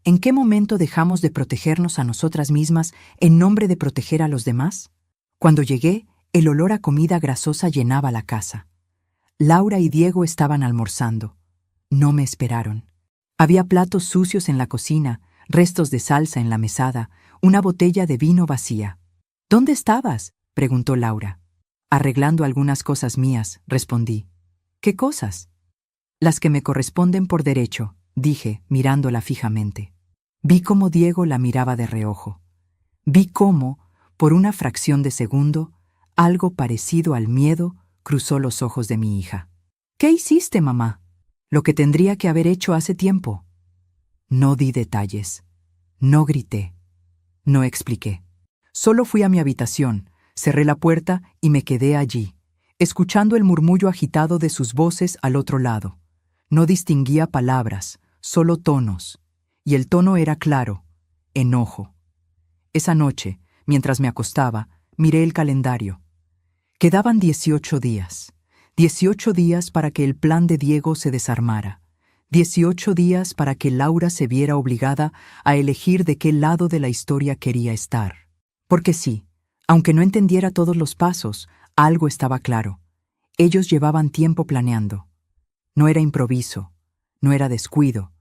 ¿En qué momento dejamos de protegernos a nosotras mismas en nombre de proteger a los demás? Cuando llegué, el olor a comida grasosa llenaba la casa. Laura y Diego estaban almorzando. No me esperaron. Había platos sucios en la cocina, restos de salsa en la mesada, una botella de vino vacía. ¿Dónde estabas?, preguntó Laura. Arreglando algunas cosas mías, respondí. ¿Qué cosas? Las que me corresponden por derecho, dije, mirándola fijamente. Vi cómo Diego la miraba de reojo. Vi cómo, por una fracción de segundo, algo parecido al miedo cruzó los ojos de mi hija. ¿Qué hiciste, mamá? Lo que tendría que haber hecho hace tiempo. No di detalles. No grité. No expliqué. Solo fui a mi habitación, cerré la puerta y me quedé allí, escuchando el murmullo agitado de sus voces al otro lado. No distinguía palabras, solo tonos, y el tono era claro, enojo. Esa noche, mientras me acostaba, miré el calendario. Quedaban 18 días. 18 días para que el plan de Diego se desarmara. 18 días para que Laura se viera obligada a elegir de qué lado de la historia quería estar. Porque sí, aunque no entendiera todos los pasos, algo estaba claro. Ellos llevaban tiempo planeando. No era improviso, no era descuido,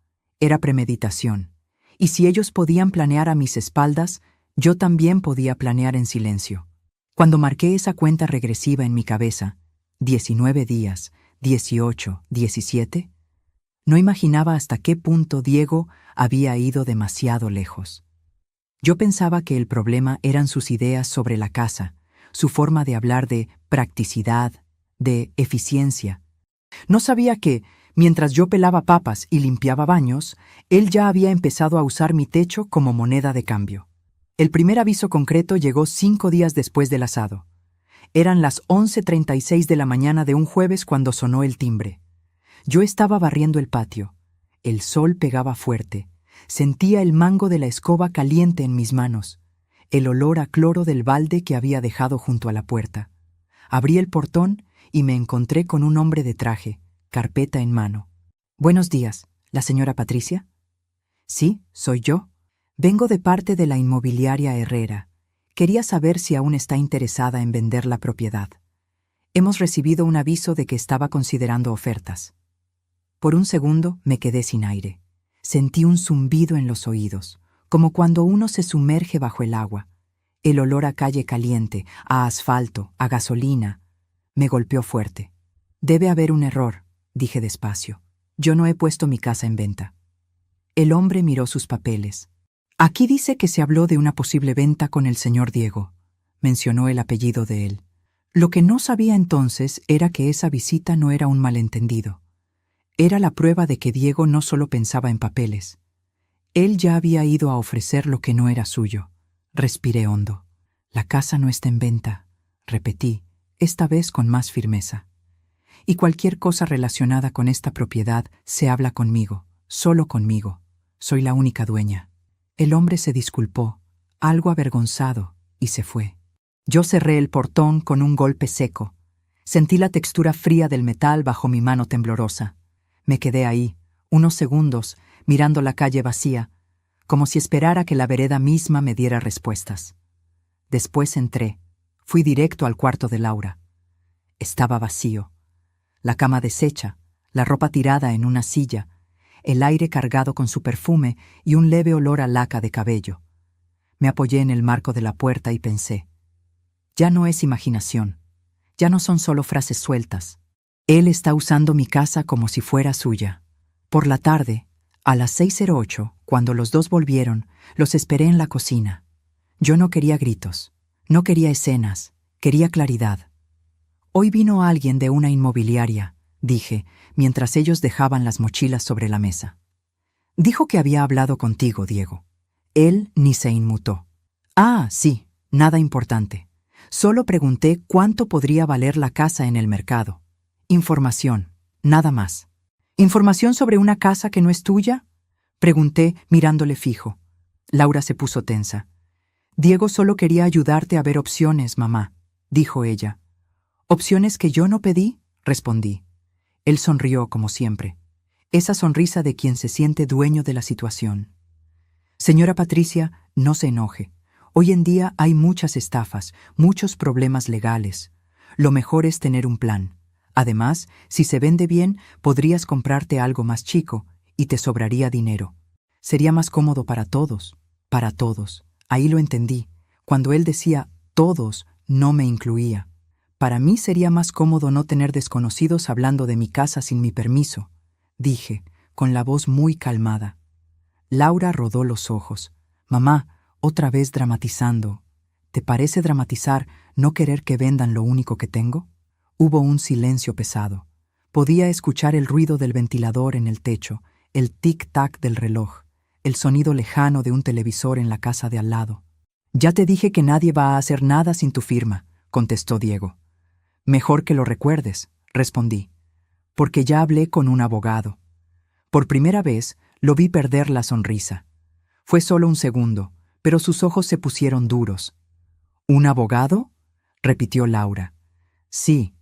era premeditación. Y si ellos podían planear a mis espaldas, yo también podía planear en silencio. Cuando marqué esa cuenta regresiva en mi cabeza, 19 días, 18, 17, no imaginaba hasta qué punto Diego había ido demasiado lejos. Yo pensaba que el problema eran sus ideas sobre la casa, su forma de hablar de practicidad, de eficiencia. No sabía que, mientras yo pelaba papas y limpiaba baños, él ya había empezado a usar mi techo como moneda de cambio. El primer aviso concreto llegó 5 días después del asado. Eran las 11:36 de la mañana de un jueves cuando sonó el timbre. Yo estaba barriendo el patio. El sol pegaba fuerte. Sentía el mango de la escoba caliente en mis manos, el olor a cloro del balde que había dejado junto a la puerta. Abrí el portón y me encontré con un hombre de traje, carpeta en mano. «Buenos días, ¿la señora Patricia?» «Sí, soy yo. Vengo de parte de la inmobiliaria Herrera. Quería saber si aún está interesada en vender la propiedad. Hemos recibido un aviso de que estaba considerando ofertas». Por un segundo me quedé sin aire. Sentí un zumbido en los oídos, como cuando uno se sumerge bajo el agua. El olor a calle caliente, a asfalto, a gasolina, me golpeó fuerte. «Debe haber un error», dije despacio. «Yo no he puesto mi casa en venta». El hombre miró sus papeles. «Aquí dice que se habló de una posible venta con el señor Diego», mencionó el apellido de él. Lo que no sabía entonces era que esa visita no era un malentendido. Era la prueba de que Diego no solo pensaba en papeles. Él ya había ido a ofrecer lo que no era suyo. Respiré hondo. «La casa no está en venta», repetí, esta vez con más firmeza. «Y cualquier cosa relacionada con esta propiedad se habla conmigo, solo conmigo. Soy la única dueña». El hombre se disculpó, algo avergonzado, y se fue. Yo cerré el portón con un golpe seco. Sentí la textura fría del metal bajo mi mano temblorosa. Me quedé ahí, unos segundos, mirando la calle vacía, como si esperara que la vereda misma me diera respuestas. Después entré. Fui directo al cuarto de Laura. Estaba vacío. La cama deshecha, la ropa tirada en una silla, el aire cargado con su perfume y un leve olor a laca de cabello. Me apoyé en el marco de la puerta y pensé, ya no es imaginación, ya no son solo frases sueltas. Él está usando mi casa como si fuera suya. Por la tarde, a las 6:08, cuando los dos volvieron, los esperé en la cocina. Yo no quería gritos, no quería escenas, quería claridad. «Hoy vino alguien de una inmobiliaria», dije, mientras ellos dejaban las mochilas sobre la mesa. «Dijo que había hablado contigo, Diego». Él ni se inmutó. «Ah, sí, nada importante. Solo pregunté cuánto podría valer la casa en el mercado. Información, nada más». «¿Información sobre una casa que no es tuya?», pregunté mirándole fijo. Laura se puso tensa. «Diego solo quería ayudarte a ver opciones, mamá», dijo ella. «¿Opciones que yo no pedí?», respondí. Él sonrió como siempre, esa sonrisa de quien se siente dueño de la situación. «Señora Patricia, no se enoje. Hoy en día hay muchas estafas, muchos problemas legales. Lo mejor es tener un plan. Además, si se vende bien, podrías comprarte algo más chico y te sobraría dinero. Sería más cómodo para todos, para todos». Ahí lo entendí. Cuando él decía «todos», no me incluía. Para mí sería más cómodo no tener desconocidos hablando de mi casa sin mi permiso, dije, con la voz muy calmada. Laura rodó los ojos. «Mamá, otra vez dramatizando. ¿Te parece dramatizar no querer que vendan lo único que tengo?» Hubo un silencio pesado. Podía escuchar el ruido del ventilador en el techo, el tic-tac del reloj, el sonido lejano de un televisor en la casa de al lado. «Ya te dije que nadie va a hacer nada sin tu firma», contestó Diego. «Mejor que lo recuerdes», respondí, «porque ya hablé con un abogado». Por primera vez lo vi perder la sonrisa. Fue solo un segundo, pero sus ojos se pusieron duros. «¿Un abogado?», repitió Laura. «Sí,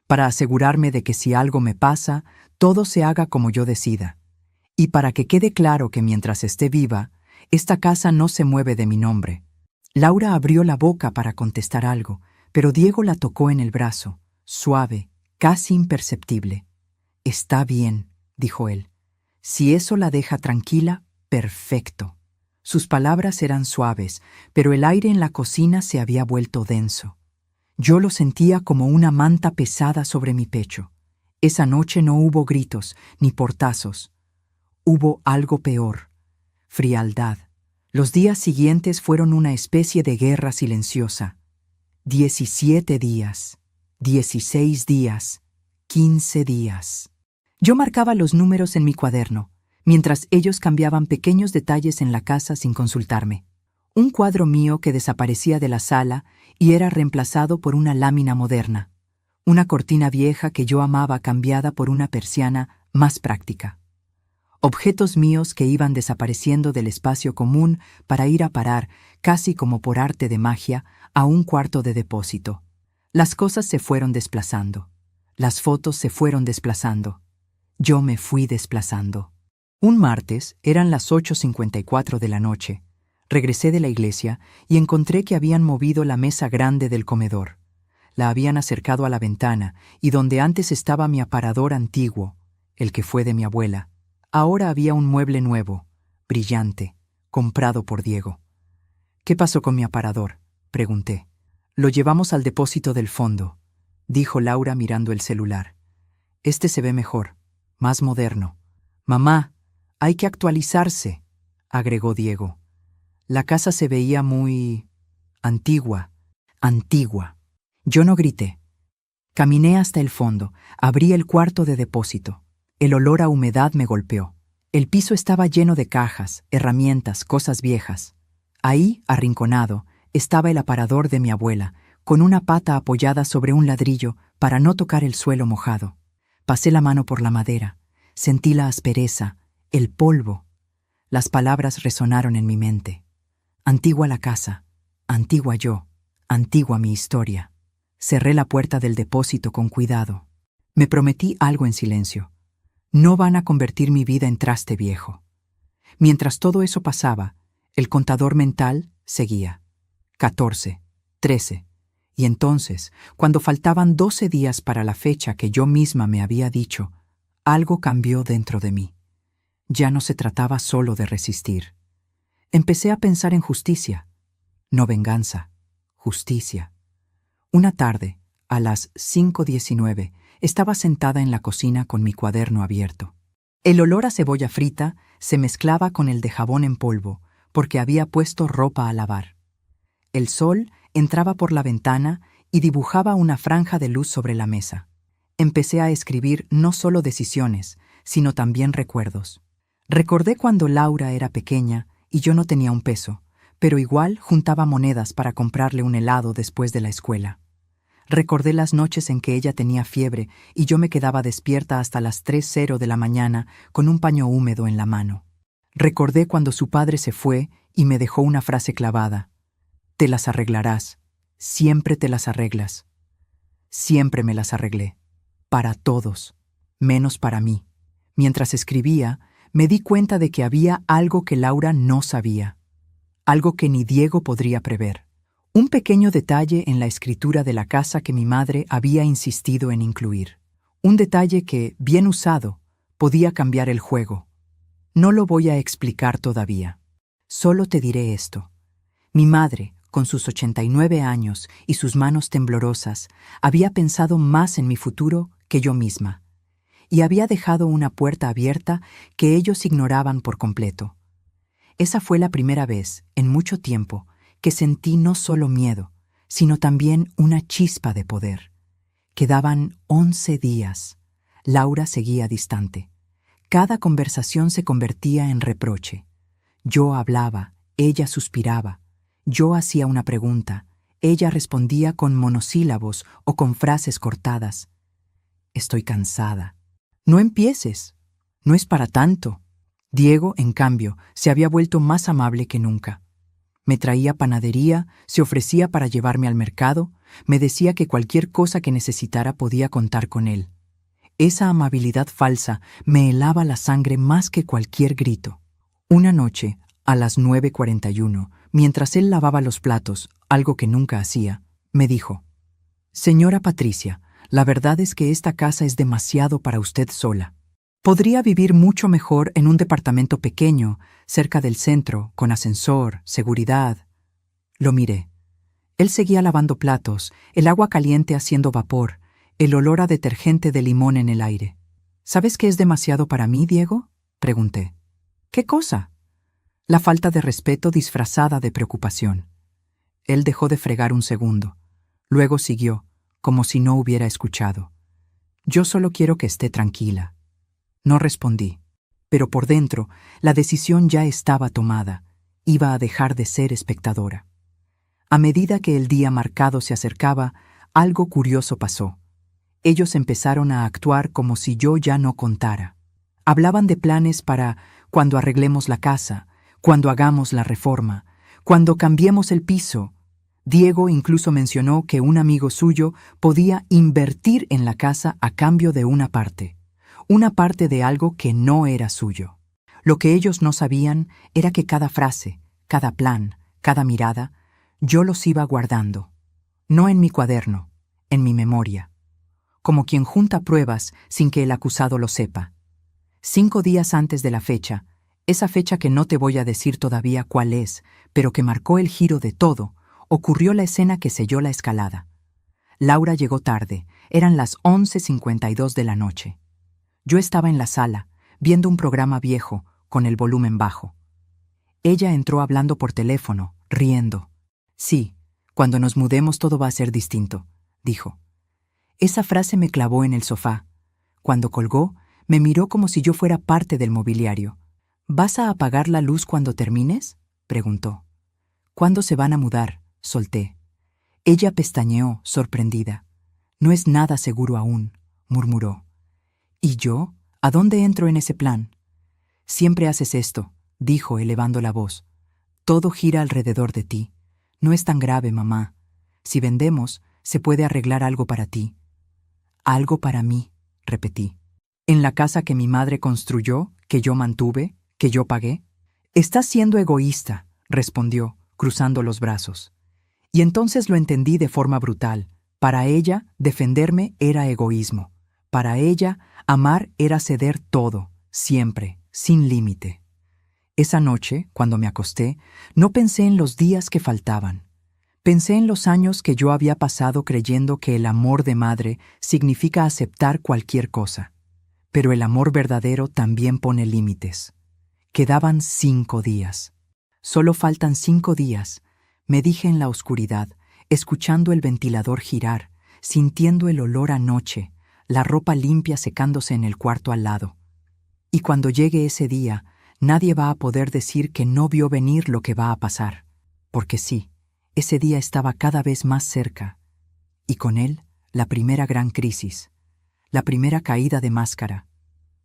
para asegurarme de que si algo me pasa, todo se haga como yo decida. Y para que quede claro que mientras esté viva, esta casa no se mueve de mi nombre. Laura abrió la boca para contestar algo, pero Diego la tocó en el brazo, suave, casi imperceptible. «Está bien», dijo él. «Si eso la deja tranquila, perfecto». Sus palabras eran suaves, pero el aire en la cocina se había vuelto denso. Yo lo sentía como una manta pesada sobre mi pecho. Esa noche no hubo gritos ni portazos. Hubo algo peor: frialdad. Los días siguientes fueron una especie de guerra silenciosa. 17 días, 16 días, 15 días. Yo marcaba los números en mi cuaderno, mientras ellos cambiaban pequeños detalles en la casa sin consultarme. Un cuadro mío que desaparecía de la sala y era reemplazado por una lámina moderna. Una cortina vieja que yo amaba cambiada por una persiana más práctica. Objetos míos que iban desapareciendo del espacio común para ir a parar, casi como por arte de magia, a un cuarto de depósito. Las cosas se fueron desplazando. Las fotos se fueron desplazando. Yo me fui desplazando. Un martes, eran las 8:54 de la noche. Regresé de la iglesia y encontré que habían movido la mesa grande del comedor. La habían acercado a la ventana y donde antes estaba mi aparador antiguo, el que fue de mi abuela, ahora había un mueble nuevo, brillante, comprado por Diego. «¿Qué pasó con mi aparador?», pregunté. «Lo llevamos al depósito del fondo», dijo Laura mirando el celular. «Este se ve mejor, más moderno». «Mamá, hay que actualizarse», agregó Diego. La casa se veía muy antigua. Yo no grité. Caminé hasta el fondo, abrí el cuarto de depósito. El olor a humedad me golpeó. El piso estaba lleno de cajas, herramientas, cosas viejas. Ahí, arrinconado, estaba el aparador de mi abuela, con una pata apoyada sobre un ladrillo para no tocar el suelo mojado. Pasé la mano por la madera. Sentí la aspereza, el polvo. Las palabras resonaron en mi mente. Antigua la casa, antigua yo, antigua mi historia. Cerré la puerta del depósito con cuidado. Me prometí algo en silencio. No van a convertir mi vida en traste viejo. Mientras todo eso pasaba, el contador mental seguía. 14, 13. Y entonces, cuando faltaban 12 días para la fecha que yo misma me había dicho, algo cambió dentro de mí. Ya no se trataba solo de resistir. Empecé a pensar en justicia. No venganza, justicia. Una tarde, a las 5:19, estaba sentada en la cocina con mi cuaderno abierto. El olor a cebolla frita se mezclaba con el de jabón en polvo, porque había puesto ropa a lavar. El sol entraba por la ventana y dibujaba una franja de luz sobre la mesa. Empecé a escribir no solo decisiones, sino también recuerdos. Recordé cuando Laura era pequeña y yo no tenía un peso, pero igual juntaba monedas para comprarle un helado después de la escuela. Recordé las noches en que ella tenía fiebre y yo me quedaba despierta hasta las 3:00 de la mañana con un paño húmedo en la mano. Recordé cuando su padre se fue y me dejó una frase clavada. «Te las arreglarás. Siempre te las arreglas». Siempre me las arreglé. Para todos, menos para mí. Mientras escribía, me di cuenta de que había algo que Laura no sabía. Algo que ni Diego podría prever. Un pequeño detalle en la escritura de la casa que mi madre había insistido en incluir. Un detalle que, bien usado, podía cambiar el juego. No lo voy a explicar todavía. Solo te diré esto. Mi madre, con sus 89 años y sus manos temblorosas, había pensado más en mi futuro que yo misma, y había dejado una puerta abierta que ellos ignoraban por completo. Esa fue la primera vez, en mucho tiempo, que sentí no solo miedo, sino también una chispa de poder. Quedaban 11 días. Laura seguía distante. Cada conversación se convertía en reproche. Yo hablaba, ella suspiraba. Yo hacía una pregunta, ella respondía con monosílabos o con frases cortadas. Estoy cansada. No empieces. No es para tanto. Diego, en cambio, se había vuelto más amable que nunca. Me traía panadería, se ofrecía para llevarme al mercado, me decía que cualquier cosa que necesitara podía contar con él. Esa amabilidad falsa me helaba la sangre más que cualquier grito. Una noche, a las 9:41, mientras él lavaba los platos, algo que nunca hacía, me dijo: «Señora Patricia, la verdad es que esta casa es demasiado para usted sola. Podría vivir mucho mejor en un departamento pequeño, cerca del centro, con ascensor, seguridad». Lo miré. Él seguía lavando platos, el agua caliente haciendo vapor, el olor a detergente de limón en el aire. «¿Sabes qué es demasiado para mí, Diego?», pregunté. «¿Qué cosa?». La falta de respeto disfrazada de preocupación. Él dejó de fregar un segundo. Luego siguió, como si no hubiera escuchado. «Yo solo quiero que esté tranquila». No respondí, pero por dentro la decisión ya estaba tomada. Iba a dejar de ser espectadora. A medida que el día marcado se acercaba, algo curioso pasó. Ellos empezaron a actuar como si yo ya no contara. Hablaban de planes para cuando arreglemos la casa, cuando hagamos la reforma, cuando cambiemos el piso. Diego incluso mencionó que un amigo suyo podía invertir en la casa a cambio de una parte de algo que no era suyo. Lo que ellos no sabían era que cada frase, cada plan, cada mirada, yo los iba guardando. No en mi cuaderno, en mi memoria. Como quien junta pruebas sin que el acusado lo sepa. 5 días antes de la fecha, esa fecha que no te voy a decir todavía cuál es, pero que marcó el giro de todo, ocurrió la escena que selló la escalada. Laura llegó tarde, eran las 11:52 de la noche. Yo estaba en la sala, viendo un programa viejo, con el volumen bajo. Ella entró hablando por teléfono, riendo. «Sí, cuando nos mudemos todo va a ser distinto», dijo. Esa frase me clavó en el sofá. Cuando colgó, me miró como si yo fuera parte del mobiliario. «¿Vas a apagar la luz cuando termines?», preguntó. «¿Cuándo se van a mudar?», solté. Ella pestañeó, sorprendida. «No es nada seguro aún», murmuró. «¿Y yo? ¿A dónde entro en ese plan?». «Siempre haces esto», dijo elevando la voz. «Todo gira alrededor de ti. No es tan grave, mamá. Si vendemos, se puede arreglar algo para ti». «Algo para mí», repetí. «¿En la casa que mi madre construyó, que yo mantuve, que yo pagué?». «Estás siendo egoísta», respondió, cruzando los brazos. Y entonces lo entendí de forma brutal. Para ella, defenderme era egoísmo. Para ella, amar era ceder todo, siempre, sin límite. Esa noche, cuando me acosté, no pensé en los días que faltaban. Pensé en los años que yo había pasado creyendo que el amor de madre significa aceptar cualquier cosa. Pero el amor verdadero también pone límites. Quedaban 5 días. «Solo faltan 5 días», me dije en la oscuridad, escuchando el ventilador girar, sintiendo el olor a noche, la ropa limpia secándose en el cuarto al lado. Y cuando llegue ese día, nadie va a poder decir que no vio venir lo que va a pasar. Porque sí, ese día estaba cada vez más cerca. Y con él, la primera gran crisis. La primera caída de máscara.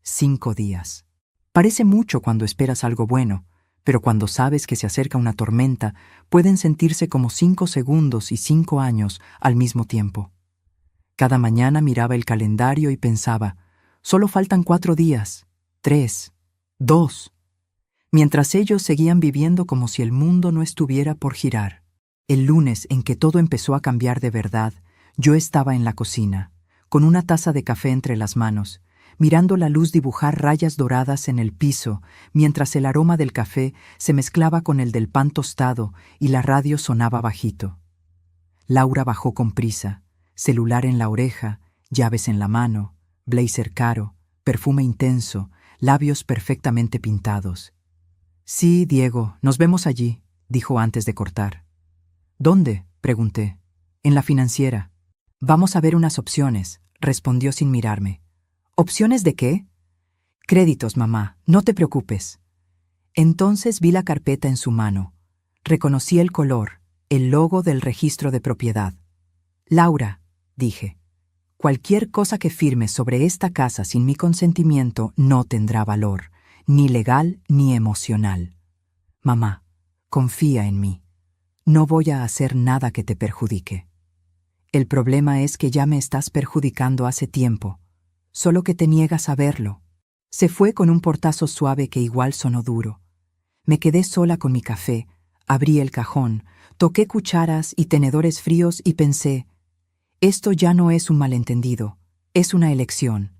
5 días. Parece mucho cuando esperas algo bueno, pero cuando sabes que se acerca una tormenta, pueden sentirse como 5 segundos y 5 años al mismo tiempo. Cada mañana miraba el calendario y pensaba, solo faltan 4 días, 3, 2. Mientras ellos seguían viviendo como si el mundo no estuviera por girar. El lunes en que todo empezó a cambiar de verdad, yo estaba en la cocina, con una taza de café entre las manos, mirando la luz dibujar rayas doradas en el piso, mientras el aroma del café se mezclaba con el del pan tostado y la radio sonaba bajito. Laura bajó con prisa. Celular en la oreja, llaves en la mano, blazer caro, perfume intenso, labios perfectamente pintados. «Sí, Diego, nos vemos allí», dijo antes de cortar. «¿Dónde?», pregunté. «En la financiera». «Vamos a ver unas opciones», respondió sin mirarme. «¿Opciones de qué?». «Créditos, mamá, no te preocupes». Entonces vi la carpeta en su mano. Reconocí el color, el logo del registro de propiedad. «Laura», dije, «cualquier cosa que firmes sobre esta casa sin mi consentimiento no tendrá valor, ni legal ni emocional. Mamá, confía en mí. No voy a hacer nada que te perjudique. El problema es que ya me estás perjudicando hace tiempo. solo que te niegas a verlo. Se fue con un portazo suave que igual sonó duro. Me quedé sola con mi café, abrí el cajón, toqué cucharas y tenedores fríos y pensé, esto ya no es un malentendido, es una elección.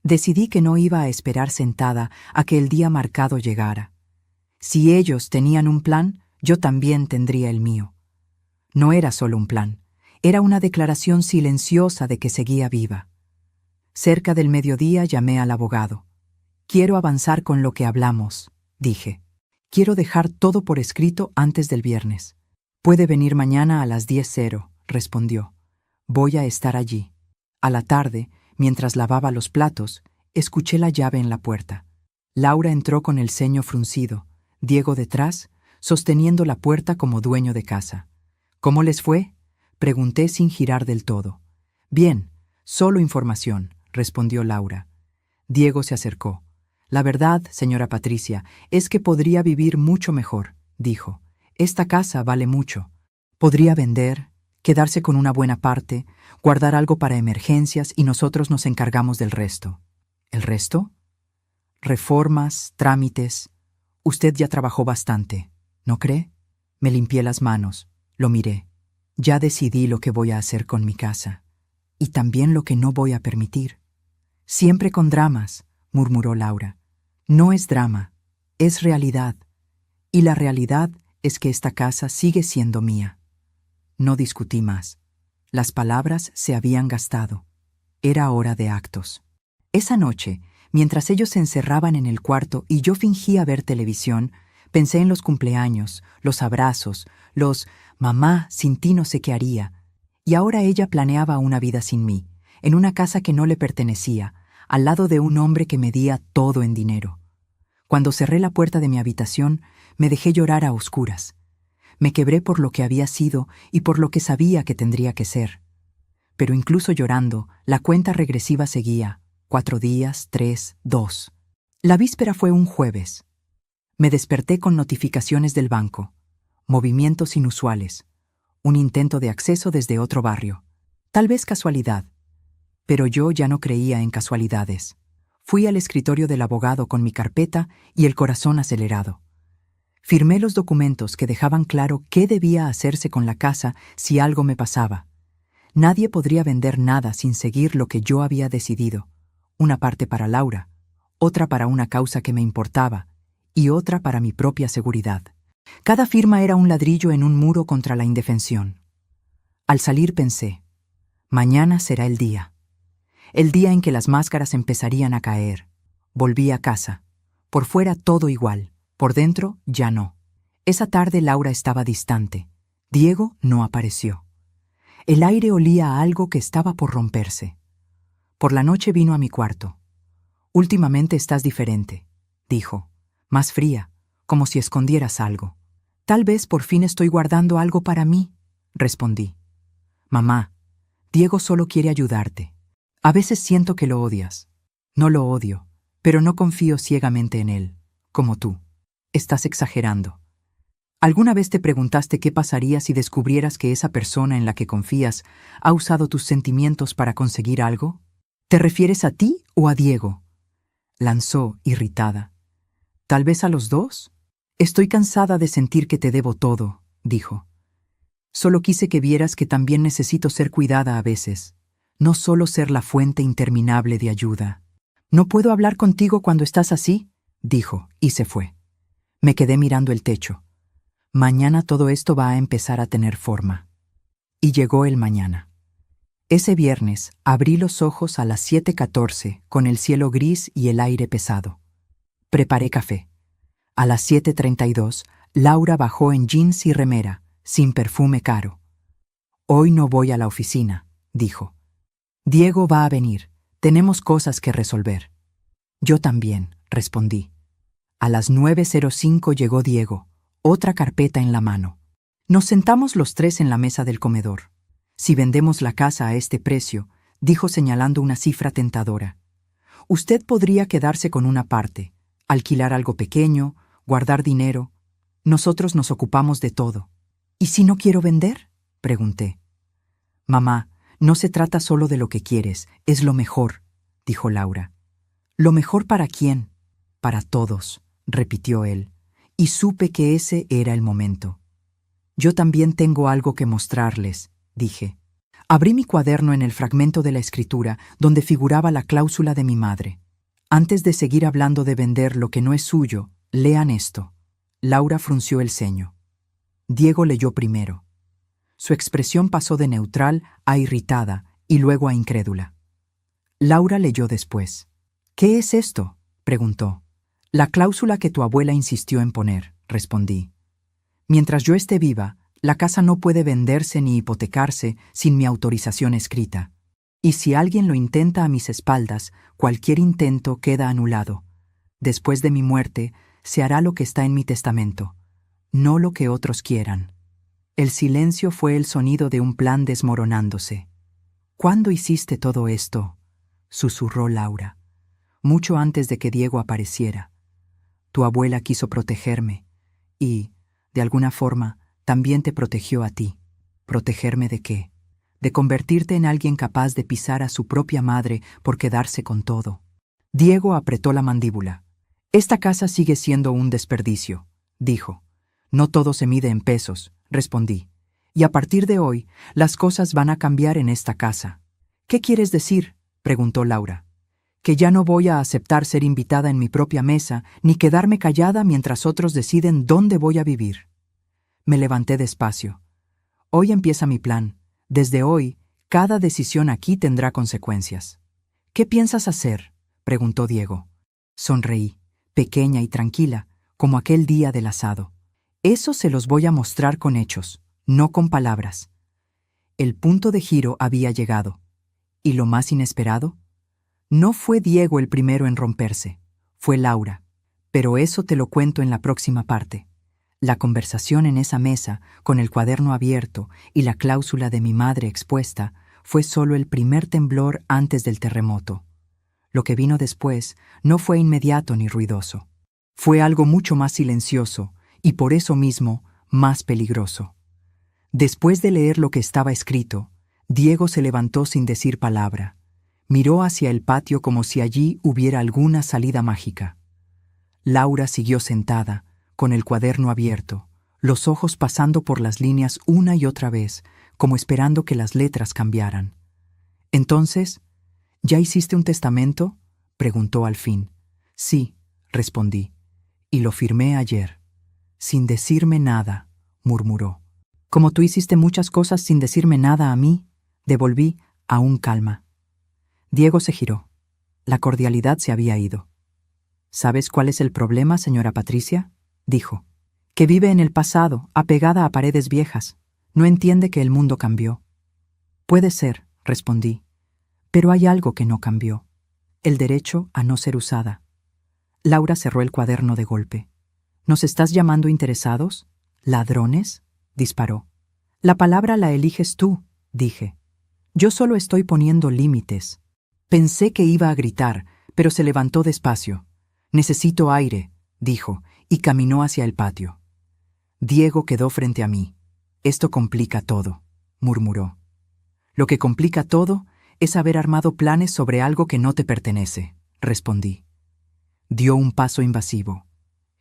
Decidí que no iba a esperar sentada a que el día marcado llegara. Si ellos tenían un plan, yo también tendría el mío. No era solo un plan, era una declaración silenciosa de que seguía viva. Cerca del mediodía llamé al abogado. Quiero avanzar con lo que hablamos, dije. Quiero dejar todo por escrito antes del viernes. Puede venir mañana a las 10:00, respondió. Voy a estar allí. A la tarde, mientras lavaba los platos, escuché la llave en la puerta. Laura entró con el ceño fruncido, Diego detrás, sosteniendo la puerta como dueño de casa. ¿Cómo les fue?, pregunté sin girar del todo. Bien, solo información, respondió Laura. Diego se acercó. La verdad, señora Patricia, es que podría vivir mucho mejor, dijo. Esta casa vale mucho. Podría vender, quedarse con una buena parte, guardar algo para emergencias y nosotros nos encargamos del resto. ¿El resto? Reformas, trámites. Usted ya trabajó bastante, ¿no cree? Me limpié las manos, lo miré. Ya decidí lo que voy a hacer con mi casa. Y también lo que no voy a permitir. Siempre con dramas, murmuró Laura. No es drama, es realidad. Y la realidad es que esta casa sigue siendo mía. No discutí más. Las palabras se habían gastado. Era hora de actos. Esa noche, mientras ellos se encerraban en el cuarto y yo fingía ver televisión, pensé en los cumpleaños, los abrazos, los «mamá, sin ti no sé qué haría». Y ahora ella planeaba una vida sin mí, en una casa que no le pertenecía, al lado de un hombre que medía todo en dinero. Cuando cerré la puerta de mi habitación, me dejé llorar a oscuras. Me quebré por lo que había sido y por lo que sabía que tendría que ser. Pero incluso llorando, la cuenta regresiva seguía. 4 días, 3, 2. La víspera fue un jueves. Me desperté con notificaciones del banco. Movimientos inusuales. Un intento de acceso desde otro barrio. Tal vez casualidad. Pero yo ya no creía en casualidades. Fui al escritorio del abogado con mi carpeta y el corazón acelerado. Firmé los documentos que dejaban claro qué debía hacerse con la casa si algo me pasaba. Nadie podría vender nada sin seguir lo que yo había decidido. Una parte para Laura, otra para una causa que me importaba y otra para mi propia seguridad. Cada firma era un ladrillo en un muro contra la indefensión. Al salir pensé, mañana será el día en que las máscaras empezarían a caer. Volví a casa. Por fuera todo igual, por dentro ya no. Esa tarde Laura estaba distante. Diego no apareció. El aire olía a algo que estaba por romperse. Por la noche vino a mi cuarto. Últimamente estás diferente, dijo, más fría, como si escondieras algo. Tal vez por fin estoy guardando algo para mí, respondí. Mamá, Diego solo quiere ayudarte. A veces siento que lo odias. No lo odio, pero no confío ciegamente en él, como tú. Estás exagerando. ¿Alguna vez te preguntaste qué pasaría si descubrieras que esa persona en la que confías ha usado tus sentimientos para conseguir algo? ¿Te refieres a ti o a Diego?, lanzó, irritada. ¿Tal vez a los dos? Estoy cansada de sentir que te debo todo, dijo. Solo quise que vieras que también necesito ser cuidada a veces, no solo ser la fuente interminable de ayuda. ¿No puedo hablar contigo cuando estás así?, dijo, y se fue. Me quedé mirando el techo. Mañana todo esto va a empezar a tener forma. Y llegó el mañana. Ese viernes abrí los ojos a las 7:14 con el cielo gris y el aire pesado. Preparé café. A las 7:32, Laura bajó en jeans y remera, sin perfume caro. Hoy no voy a la oficina, dijo. Diego va a venir. Tenemos cosas que resolver. Yo también, respondí. A las 9:05 llegó Diego, otra carpeta en la mano. Nos sentamos los tres en la mesa del comedor. Si vendemos la casa a este precio, dijo señalando una cifra tentadora, usted podría quedarse con una parte, alquilar algo pequeño, guardar dinero. Nosotros nos ocupamos de todo. ¿Y si no quiero vender?, pregunté. Mamá, no se trata solo de lo que quieres, es lo mejor. dijo Laura. «¿Lo mejor para quién?» «Para todos», repitió él, y supe que ese era el momento. «Yo también tengo algo que mostrarles», dije. Abrí mi cuaderno en el fragmento de la escritura donde figuraba la cláusula de mi madre. «Antes de seguir hablando de vender lo que no es suyo, lean esto». Laura frunció el ceño. Diego leyó primero. Su expresión pasó de neutral a irritada y luego a incrédula. Laura leyó después. «¿Qué es esto?», preguntó. «La cláusula que tu abuela insistió en poner», respondí. «Mientras yo esté viva, la casa no puede venderse ni hipotecarse sin mi autorización escrita. Y si alguien lo intenta a mis espaldas, cualquier intento queda anulado. Después de mi muerte, se hará lo que está en mi testamento, no lo que otros quieran». El silencio fue el sonido de un plan desmoronándose. «¿Cuándo hiciste todo esto?», susurró Laura. «Mucho antes de que Diego apareciera. Tu abuela quiso protegerme y, de alguna forma, también te protegió a ti». «¿Protegerme de qué?». «De convertirte en alguien capaz de pisar a su propia madre por quedarse con todo». Diego apretó la mandíbula. «Esta casa sigue siendo un desperdicio», dijo. «No todo se mide en pesos», respondí. «Y a partir de hoy, las cosas van a cambiar en esta casa». «¿Qué quieres decir?», preguntó Laura. «Que ya no voy a aceptar ser invitada en mi propia mesa ni quedarme callada mientras otros deciden dónde voy a vivir». Me levanté despacio. «Hoy empieza mi plan. Desde hoy, cada decisión aquí tendrá consecuencias». «¿Qué piensas hacer?», preguntó Diego. Sonreí, pequeña y tranquila, como aquel día del asado. «Eso se los voy a mostrar con hechos, no con palabras». El punto de giro había llegado. ¿Y lo más inesperado? No fue Diego el primero en romperse, fue Laura. Pero eso te lo cuento en la próxima parte. La conversación en esa mesa, con el cuaderno abierto y la cláusula de mi madre expuesta, fue solo el primer temblor antes del terremoto. Lo que vino después no fue inmediato ni ruidoso. Fue algo mucho más silencioso y por eso mismo más peligroso. Después de leer lo que estaba escrito, Diego se levantó sin decir palabra. Miró hacia el patio como si allí hubiera alguna salida mágica. Laura siguió sentada, con el cuaderno abierto, los ojos pasando por las líneas una y otra vez, como esperando que las letras cambiaran. «Entonces, ¿ya hiciste un testamento?», preguntó al fin. «Sí», respondí, «y lo firmé ayer». «Sin decirme nada», murmuró. «Como tú hiciste muchas cosas sin decirme nada a mí», devolví, aún calma. Diego se giró. La cordialidad se había ido. «¿Sabes cuál es el problema, señora Patricia?», dijo. «Que vive en el pasado, apegada a paredes viejas. No entiende que el mundo cambió». «Puede ser», respondí, «pero hay algo que no cambió. El derecho a no ser usada». Laura cerró el cuaderno de golpe. «¿Nos estás llamando interesados? ¿Ladrones?», disparó. «La palabra la eliges tú», dije. «Yo solo estoy poniendo límites». Pensé que iba a gritar, pero se levantó despacio. «Necesito aire», dijo, y caminó hacia el patio. Diego quedó frente a mí. «Esto complica todo», murmuró. «Lo que complica todo es haber armado planes sobre algo que no te pertenece», respondí. Dio un paso invasivo.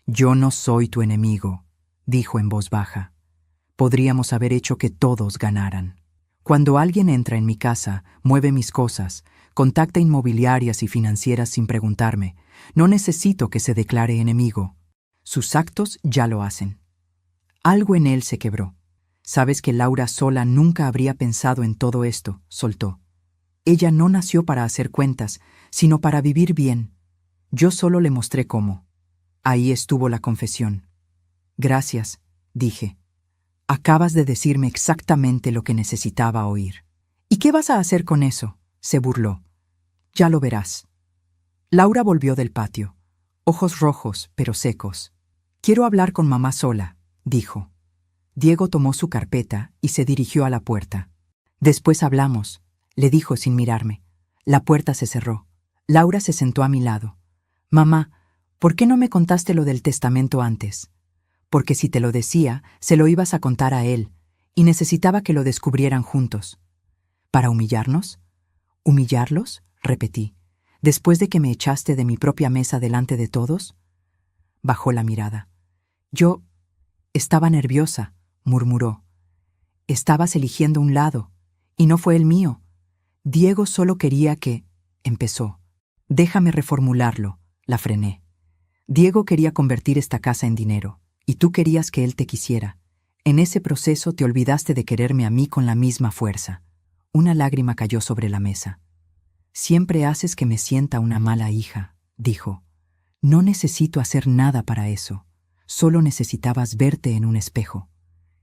«Yo no soy tu enemigo», dijo en voz baja. «Podríamos haber hecho que todos ganaran. Cuando alguien entra en mi casa, mueve mis cosas, contacta inmobiliarias y financieras sin preguntarme, no necesito que se declare enemigo. Sus actos ya lo hacen». Algo en él se quebró. «Sabes que Laura sola nunca habría pensado en todo esto», soltó. «Ella no nació para hacer cuentas, sino para vivir bien. Yo solo le mostré cómo». Ahí estuvo la confesión. «Gracias», dije. «Acabas de decirme exactamente lo que necesitaba oír». «¿Y qué vas a hacer con eso?», se burló. «Ya lo verás». Laura volvió del patio, ojos rojos pero secos. «Quiero hablar con mamá sola», dijo. Diego tomó su carpeta y se dirigió a la puerta. «Después hablamos», le dijo sin mirarme. La puerta se cerró. Laura se sentó a mi lado. «Mamá, ¿por qué no me contaste lo del testamento antes?». «Porque si te lo decía, se lo ibas a contar a él, y necesitaba que lo descubrieran juntos». «¿Para humillarnos?». «¿Humillarlos?», repetí. ¿Después de que me echaste de mi propia mesa delante de todos? Bajó la mirada. Yo estaba nerviosa, murmuró. Estabas eligiendo un lado, y no fue el mío. Diego solo quería que... Empezó. Déjame reformularlo, la frené. Diego quería convertir esta casa en dinero, y tú querías que él te quisiera. En ese proceso te olvidaste de quererme a mí con la misma fuerza. Una lágrima cayó sobre la mesa. Siempre haces que me sienta una mala hija, dijo. No necesito hacer nada para eso. Solo necesitabas verte en un espejo.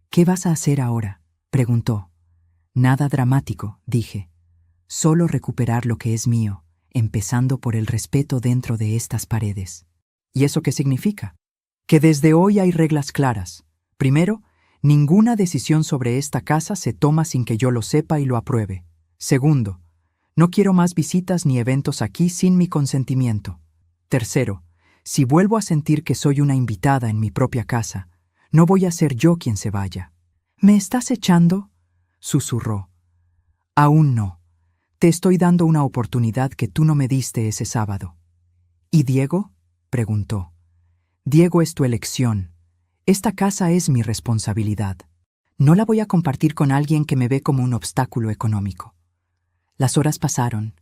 ¿Qué vas a hacer ahora?, preguntó. Nada dramático, dije. Solo recuperar lo que es mío, empezando por el respeto dentro de estas paredes. ¿Y eso qué significa? Que desde hoy hay reglas claras. Primero, ninguna decisión sobre esta casa se toma sin que yo lo sepa y lo apruebe. Segundo, no quiero más visitas ni eventos aquí sin mi consentimiento. Tercero, si vuelvo a sentir que soy una invitada en mi propia casa, no voy a ser yo quien se vaya. ¿Me estás echando?, susurró. Aún no. Te estoy dando una oportunidad que tú no me diste ese sábado. ¿Y Diego?, preguntó. Diego es tu elección. Esta casa es mi responsabilidad. No la voy a compartir con alguien que me ve como un obstáculo económico. Las horas pasaron.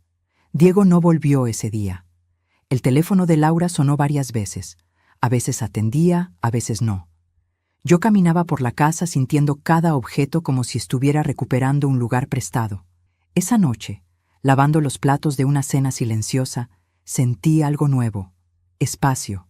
Diego no volvió ese día. El teléfono de Laura sonó varias veces. A veces atendía, a veces no. Yo caminaba por la casa sintiendo cada objeto como si estuviera recuperando un lugar prestado. Esa noche, lavando los platos de una cena silenciosa, sentí algo nuevo. Espacio.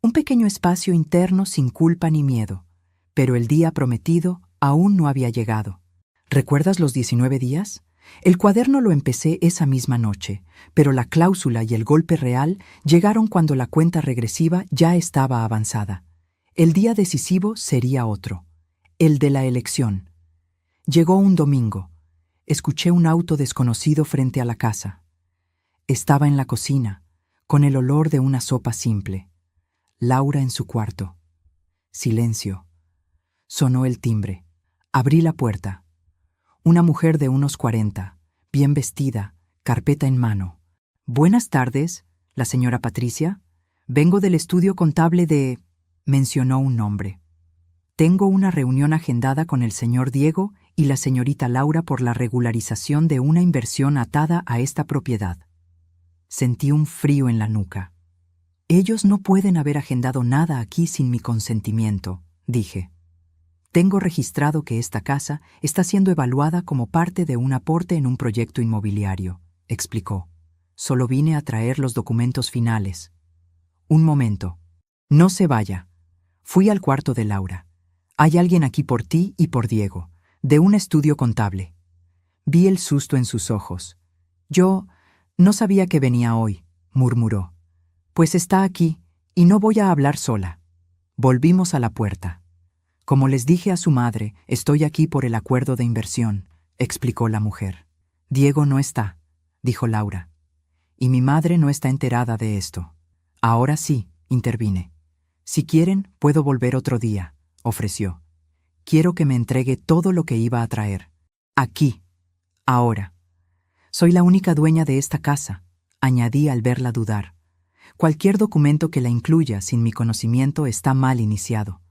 Un pequeño espacio interno sin culpa ni miedo. Pero el día prometido aún no había llegado. ¿Recuerdas los 19 días? El cuaderno lo empecé esa misma noche, pero la cláusula y el golpe real llegaron cuando la cuenta regresiva ya estaba avanzada. El día decisivo sería otro, el de la elección. Llegó un domingo. Escuché un auto desconocido frente a la casa. Estaba en la cocina, con el olor de una sopa simple. Laura en su cuarto. Silencio. Sonó el timbre. Abrí la puerta. Una mujer de unos 40, bien vestida, carpeta en mano. Buenas tardes, la señora Patricia. Vengo del estudio contable de... Mencionó un nombre. Tengo una reunión agendada con el señor Diego y la señorita Laura por la regularización de una inversión atada a esta propiedad. Sentí un frío en la nuca. Ellos no pueden haber agendado nada aquí sin mi consentimiento, dije. Tengo registrado que esta casa está siendo evaluada como parte de un aporte en un proyecto inmobiliario, explicó. Solo vine a traer los documentos finales. Un momento. No se vaya. Fui al cuarto de Laura. Hay alguien aquí por ti y por Diego, de un estudio contable. Vi el susto en sus ojos. Yo no sabía que venía hoy, murmuró. Pues está aquí, y no voy a hablar sola. Volvimos a la puerta. Como les dije a su madre, estoy aquí por el acuerdo de inversión, explicó la mujer. Diego no está, dijo Laura. Y mi madre no está enterada de esto. Ahora sí, intervine. Si quieren, puedo volver otro día, ofreció. Quiero que me entregue todo lo que iba a traer. Aquí, ahora. Soy la única dueña de esta casa, añadí al verla dudar. Cualquier documento que la incluya sin mi conocimiento está mal iniciado.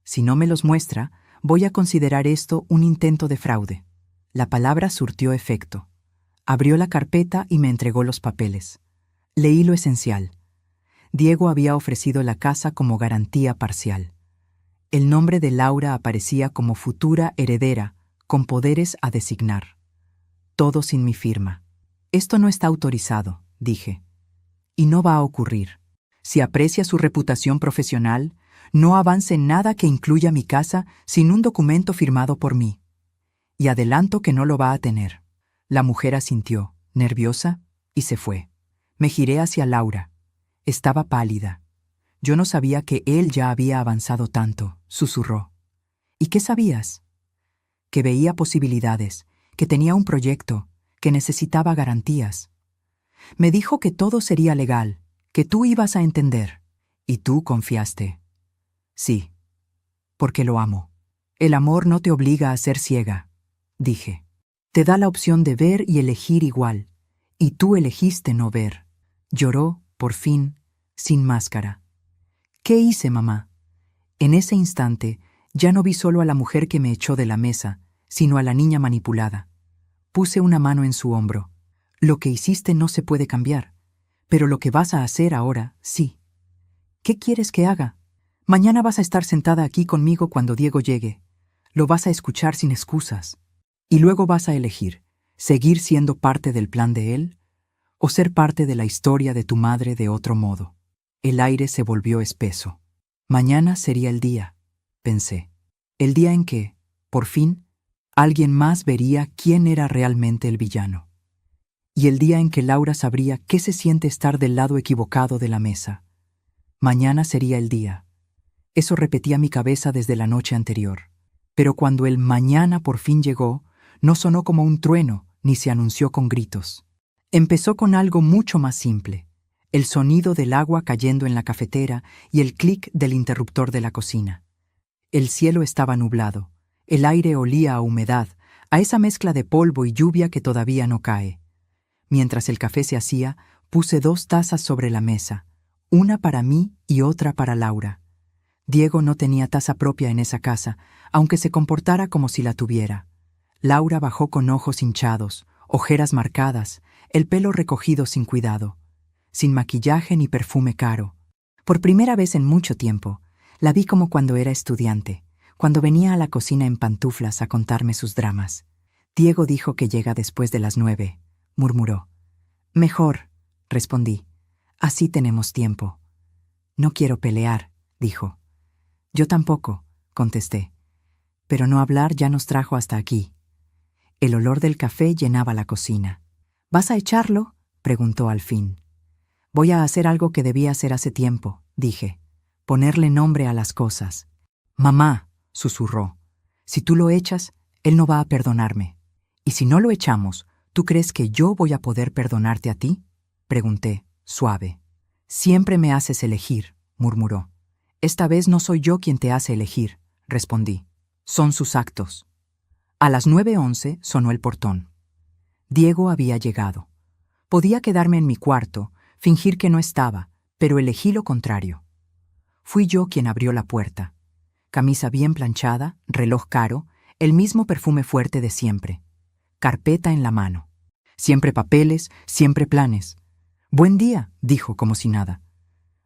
Si no me los muestra, voy a considerar esto un intento de fraude. La palabra surtió efecto. Abrió la carpeta y me entregó los papeles. Leí lo esencial. Diego había ofrecido la casa como garantía parcial. El nombre de Laura aparecía como futura heredera, con poderes a designar. Todo sin mi firma. Esto no está autorizado, dije. Y no va a ocurrir. Si aprecia su reputación profesional, no avance nada que incluya mi casa sin un documento firmado por mí. Y adelanto que no lo va a tener. La mujer asintió, nerviosa, y se fue. Me giré hacia Laura. Estaba pálida. Yo no sabía que él ya había avanzado tanto, susurró. ¿Y qué sabías? Que veía posibilidades, que tenía un proyecto, que necesitaba garantías. Me dijo que todo sería legal, que tú ibas a entender. Y tú confiaste. Sí, porque lo amo. El amor no te obliga a ser ciega, dije. Te da la opción de ver y elegir igual, y tú elegiste no ver. Lloró, por fin, sin máscara. ¿Qué hice, mamá? En ese instante, ya no vi solo a la mujer que me echó de la mesa, sino a la niña manipulada. Puse una mano en su hombro. Lo que hiciste no se puede cambiar, pero lo que vas a hacer ahora, sí. ¿Qué quieres que haga? Mañana vas a estar sentada aquí conmigo cuando Diego llegue. Lo vas a escuchar sin excusas. Y luego vas a elegir, seguir siendo parte del plan de él o ser parte de la historia de tu madre de otro modo. El aire se volvió espeso. Mañana sería el día, pensé. El día en que, por fin, alguien más vería quién era realmente el villano. Y el día en que Laura sabría qué se siente estar del lado equivocado de la mesa. Mañana sería el día. Eso repetía mi cabeza desde la noche anterior. Pero cuando el mañana por fin llegó, no sonó como un trueno ni se anunció con gritos. Empezó con algo mucho más simple: el sonido del agua cayendo en la cafetera y el clic del interruptor de la cocina. El cielo estaba nublado, el aire olía a humedad, a esa mezcla de polvo y lluvia que todavía no cae. Mientras el café se hacía, puse 2 tazas sobre la mesa, una para mí y otra para Laura. Diego no tenía taza propia en esa casa, aunque se comportara como si la tuviera. Laura bajó con ojos hinchados, ojeras marcadas, el pelo recogido sin cuidado, sin maquillaje ni perfume caro. Por primera vez en mucho tiempo, la vi como cuando era estudiante, cuando venía a la cocina en pantuflas a contarme sus dramas. Diego dijo que llega después de las 9, murmuró. Mejor, respondí. Así tenemos tiempo. No quiero pelear, dijo. Yo tampoco, contesté. Pero no hablar ya nos trajo hasta aquí. El olor del café llenaba la cocina. ¿Vas a echarlo?, preguntó al fin. Voy a hacer algo que debía hacer hace tiempo, dije. Ponerle nombre a las cosas. Mamá, susurró. Si tú lo echas, él no va a perdonarme. Y si no lo echamos, ¿tú crees que yo voy a poder perdonarte a ti?, pregunté, suave. Siempre me haces elegir, murmuró. Esta vez no soy yo quien te hace elegir, respondí. Son sus actos. A las 9:11 sonó el portón. Diego había llegado. Podía quedarme en mi cuarto, fingir que no estaba, pero elegí lo contrario. Fui yo quien abrió la puerta. Camisa bien planchada, reloj caro, el mismo perfume fuerte de siempre. Carpeta en la mano. Siempre papeles, siempre planes. Buen día, dijo como si nada.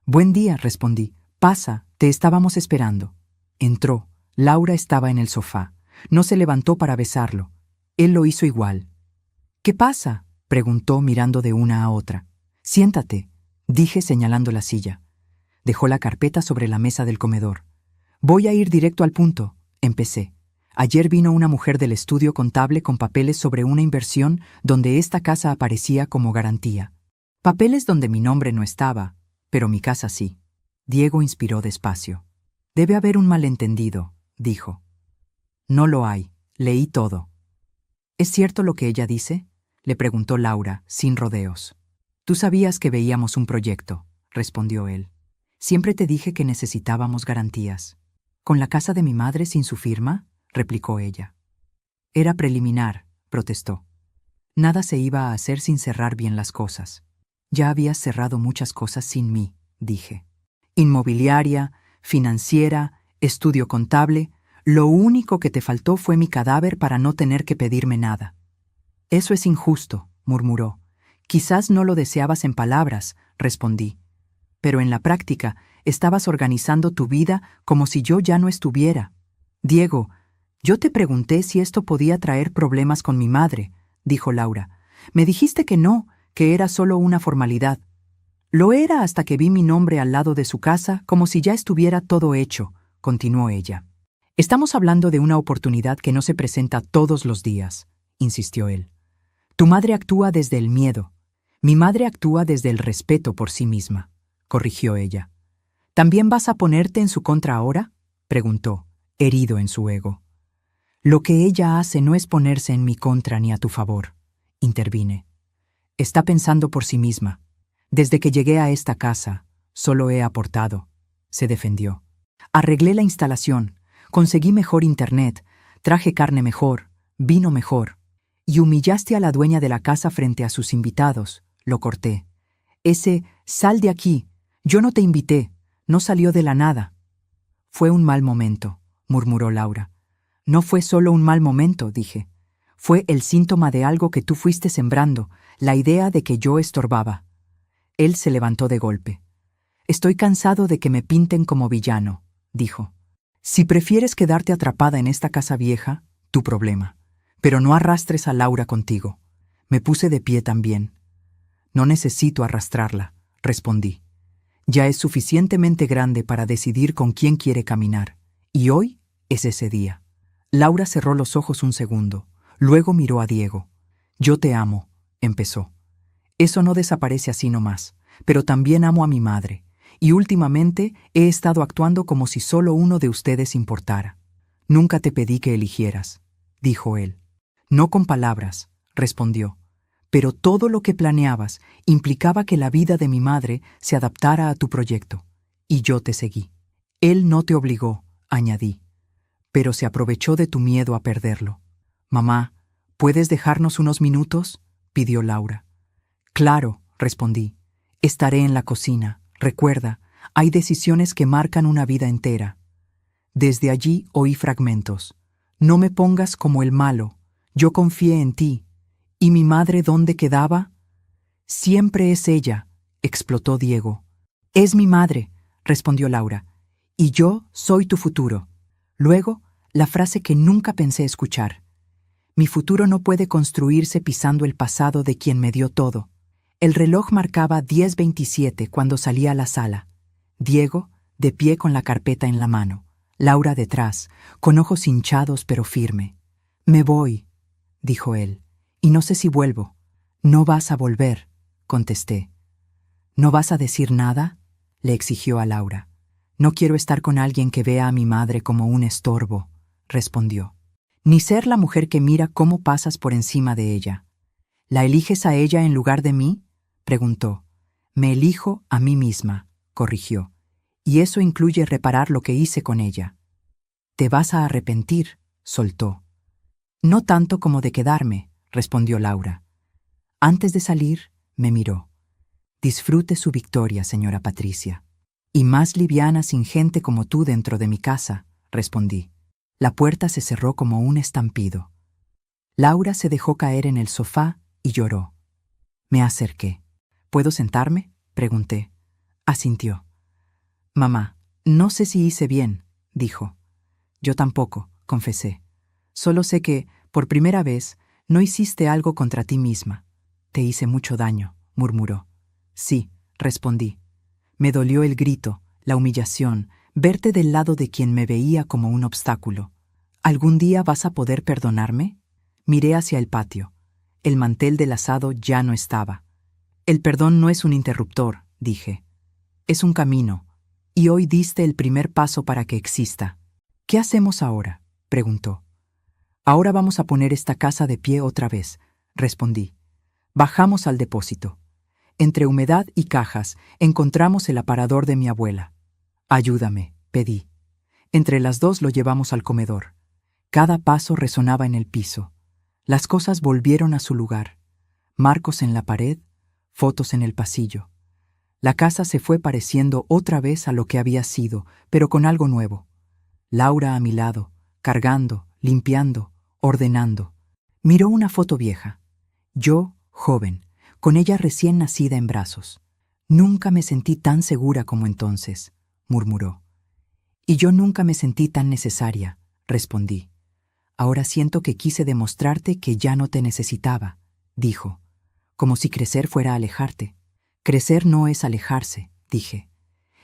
Buen día, respondí. Pasa, te estábamos esperando. Entró. Laura estaba en el sofá. No se levantó para besarlo. Él lo hizo igual. ¿Qué pasa?, preguntó mirando de una a otra. Siéntate, dije señalando la silla. Dejó la carpeta sobre la mesa del comedor. Voy a ir directo al punto, empecé. Ayer vino una mujer del estudio contable con papeles sobre una inversión donde esta casa aparecía como garantía. Papeles donde mi nombre no estaba, pero mi casa sí. Diego inspiró despacio. Debe haber un malentendido, dijo. No lo hay, leí todo. ¿Es cierto lo que ella dice?, le preguntó Laura, sin rodeos. Tú sabías que veíamos un proyecto, respondió él. Siempre te dije que necesitábamos garantías. ¿Con la casa de mi madre sin su firma?, replicó ella. Era preliminar, protestó. Nada se iba a hacer sin cerrar bien las cosas. Ya habías cerrado muchas cosas sin mí, dije. Inmobiliaria, financiera, estudio contable, lo único que te faltó fue mi cadáver para no tener que pedirme nada. Eso es injusto, murmuró. Quizás no lo deseabas en palabras, respondí. Pero en la práctica estabas organizando tu vida como si yo ya no estuviera. Diego, yo te pregunté si esto podía traer problemas con mi madre, dijo Laura. Me dijiste que no, que era solo una formalidad. Lo era hasta que vi mi nombre al lado de su casa como si ya estuviera todo hecho, continuó ella. Estamos hablando de una oportunidad que no se presenta todos los días, insistió él. Tu madre actúa desde el miedo. Mi madre actúa desde el respeto por sí misma, corrigió ella. ¿También vas a ponerte en su contra ahora?, preguntó, herido en su ego. Lo que ella hace no es ponerse en mi contra ni a tu favor, intervine. Está pensando por sí misma. Desde que llegué a esta casa, solo he aportado, se defendió. Arreglé la instalación, conseguí mejor internet, traje carne mejor, vino mejor. Y humillaste a la dueña de la casa frente a sus invitados, lo corté. Ese «sal de aquí, yo no te invité», no salió de la nada. Fue un mal momento, murmuró Laura. No fue solo un mal momento, dije. Fue el síntoma de algo que tú fuiste sembrando, la idea de que yo estorbaba. Él se levantó de golpe. Estoy cansado de que me pinten como villano, dijo. Si prefieres quedarte atrapada en esta casa vieja, tu problema. Pero no arrastres a Laura contigo. Me puse de pie también. No necesito arrastrarla, respondí. Ya es suficientemente grande para decidir con quién quiere caminar. Y hoy es ese día. Laura cerró los ojos un segundo. Luego miró a Diego. Yo te amo, empezó. Eso no desaparece así nomás, pero también amo a mi madre. Y últimamente he estado actuando como si solo uno de ustedes importara. Nunca te pedí que eligieras, dijo él. No con palabras, respondió. Pero todo lo que planeabas implicaba que la vida de mi madre se adaptara a tu proyecto. Y yo te seguí. Él no te obligó, añadí. Pero se aprovechó de tu miedo a perderlo. Mamá, ¿puedes dejarnos unos minutos?, pidió Laura. Claro, respondí. Estaré en la cocina. Recuerda, hay decisiones que marcan una vida entera. Desde allí oí fragmentos. No me pongas como el malo. Yo confié en ti. ¿Y mi madre dónde quedaba? Siempre es ella, explotó Diego. Es mi madre, respondió Laura. Y yo soy tu futuro. Luego, la frase que nunca pensé escuchar. Mi futuro no puede construirse pisando el pasado de quien me dio todo. El reloj marcaba 10:27 cuando salí a la sala. Diego, de pie con la carpeta en la mano. Laura detrás, con ojos hinchados pero firme. Me voy, dijo él, y no sé si vuelvo. No vas a volver, contesté. ¿No vas a decir nada?, le exigió a Laura. No quiero estar con alguien que vea a mi madre como un estorbo, respondió. Ni ser la mujer que mira cómo pasas por encima de ella. ¿La eliges a ella en lugar de mí?, preguntó. Me elijo a mí misma, corrigió. Y eso incluye reparar lo que hice con ella. Te vas a arrepentir, soltó. No tanto como de quedarme, respondió Laura. Antes de salir, me miró. Disfrute su victoria, señora Patricia. Y más liviana sin gente como tú dentro de mi casa, respondí. La puerta se cerró como un estampido. Laura se dejó caer en el sofá y lloró. Me acerqué. ¿Puedo sentarme?, pregunté. Asintió. Mamá, no sé si hice bien, dijo. Yo tampoco, confesé. Solo sé que, por primera vez, no hiciste algo contra ti misma. Te hice mucho daño, murmuró. Sí, respondí. Me dolió el grito, la humillación, verte del lado de quien me veía como un obstáculo. ¿Algún día vas a poder perdonarme? Miré hacia el patio. El mantel del asado ya no estaba. El perdón no es un interruptor, dije. Es un camino, y hoy diste el primer paso para que exista. ¿Qué hacemos ahora?, preguntó. Ahora vamos a poner esta casa de pie otra vez, respondí. Bajamos al depósito. Entre humedad y cajas encontramos el aparador de mi abuela. Ayúdame, pedí. Entre las dos lo llevamos al comedor. Cada paso resonaba en el piso. Las cosas volvieron a su lugar. Marcos en la pared, fotos en el pasillo. La casa se fue pareciendo otra vez a lo que había sido, pero con algo nuevo. Laura a mi lado, cargando, limpiando, ordenando. Miró una foto vieja. Yo, joven, con ella recién nacida en brazos. Nunca me sentí tan segura como entonces, murmuró. Y yo nunca me sentí tan necesaria, respondí. Ahora siento que quise demostrarte que ya no te necesitaba, dijo, como si crecer fuera alejarte. Crecer no es alejarse, dije.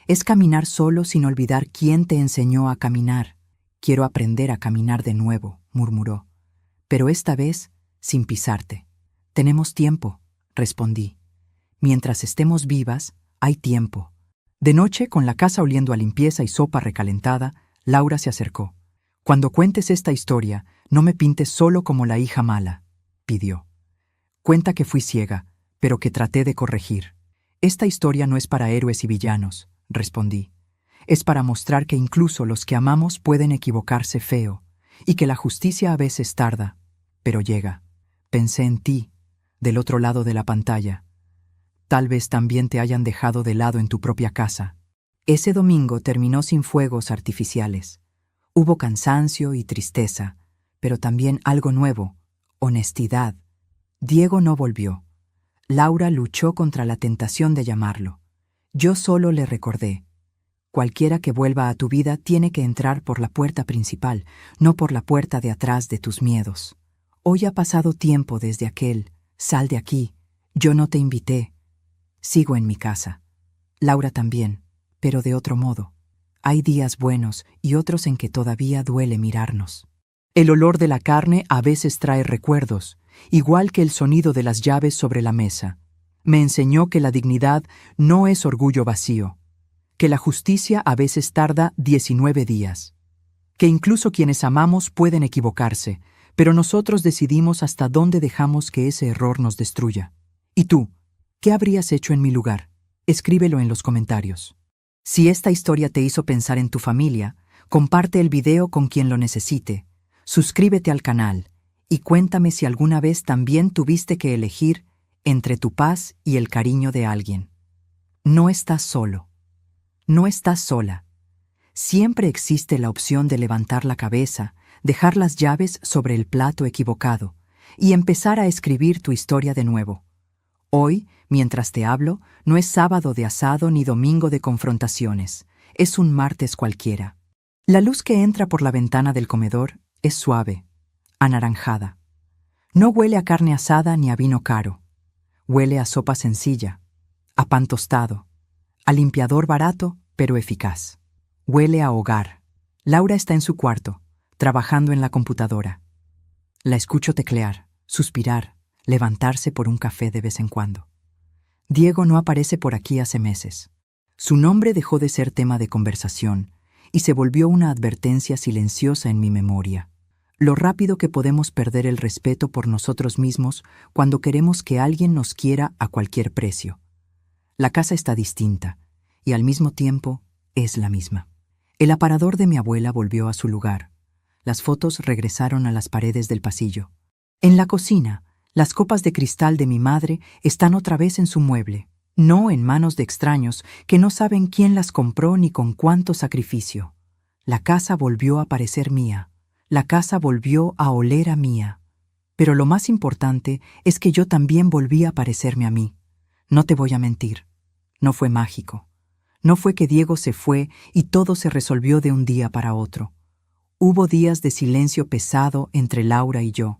Es caminar solo sin olvidar quién te enseñó a caminar. Quiero aprender a caminar de nuevo, murmuró. Pero esta vez, sin pisarte. Tenemos tiempo, respondí. Mientras estemos vivas, hay tiempo. De noche, con la casa oliendo a limpieza y sopa recalentada, Laura se acercó. Cuando cuentes esta historia, no me pintes solo como la hija mala, pidió. Cuenta que fui ciega, pero que traté de corregir. Esta historia no es para héroes y villanos, respondí. Es para mostrar que incluso los que amamos pueden equivocarse feo, y que la justicia a veces tarda, pero llega. Pensé en ti, del otro lado de la pantalla. Tal vez también te hayan dejado de lado en tu propia casa. Ese domingo terminó sin fuegos artificiales. Hubo cansancio y tristeza, pero también algo nuevo, honestidad. Diego no volvió. Laura luchó contra la tentación de llamarlo. Yo solo le recordé: cualquiera que vuelva a tu vida tiene que entrar por la puerta principal, no por la puerta de atrás de tus miedos. Hoy ha pasado tiempo desde aquel: sal de aquí, yo no te invité. Sigo en mi casa. Laura también, pero de otro modo. Hay días buenos y otros en que todavía duele mirarnos. El olor de la carne a veces trae recuerdos, igual que el sonido de las llaves sobre la mesa. Me enseñó que la dignidad no es orgullo vacío, que la justicia a veces tarda 19 días, que incluso quienes amamos pueden equivocarse, pero nosotros decidimos hasta dónde dejamos que ese error nos destruya. ¿Y tú? ¿Qué habrías hecho en mi lugar? Escríbelo en los comentarios. Si esta historia te hizo pensar en tu familia, comparte el video con quien lo necesite, suscríbete al canal y cuéntame si alguna vez también tuviste que elegir entre tu paz y el cariño de alguien. No estás solo. No estás sola. Siempre existe la opción de levantar la cabeza, dejar las llaves sobre el plato equivocado y empezar a escribir tu historia de nuevo. Hoy, mientras te hablo, no es sábado de asado ni domingo de confrontaciones, es un martes cualquiera. La luz que entra por la ventana del comedor es suave, anaranjada. No huele a carne asada ni a vino caro. Huele a sopa sencilla, a pan tostado, a limpiador barato pero eficaz. Huele a hogar. Laura está en su cuarto, trabajando en la computadora. La escucho teclear, suspirar, levantarse por un café de vez en cuando. Diego no aparece por aquí hace meses. Su nombre dejó de ser tema de conversación y se volvió una advertencia silenciosa en mi memoria. Lo rápido que podemos perder el respeto por nosotros mismos cuando queremos que alguien nos quiera a cualquier precio. La casa está distinta y al mismo tiempo es la misma. El aparador de mi abuela volvió a su lugar. Las fotos regresaron a las paredes del pasillo. En la cocina, las copas de cristal de mi madre están otra vez en su mueble, no en manos de extraños que no saben quién las compró ni con cuánto sacrificio. La casa volvió a parecer mía. La casa volvió a oler a mía. Pero lo más importante es que yo también volví a parecerme a mí. No te voy a mentir. No fue mágico. No fue que Diego se fue y todo se resolvió de un día para otro. Hubo días de silencio pesado entre Laura y yo.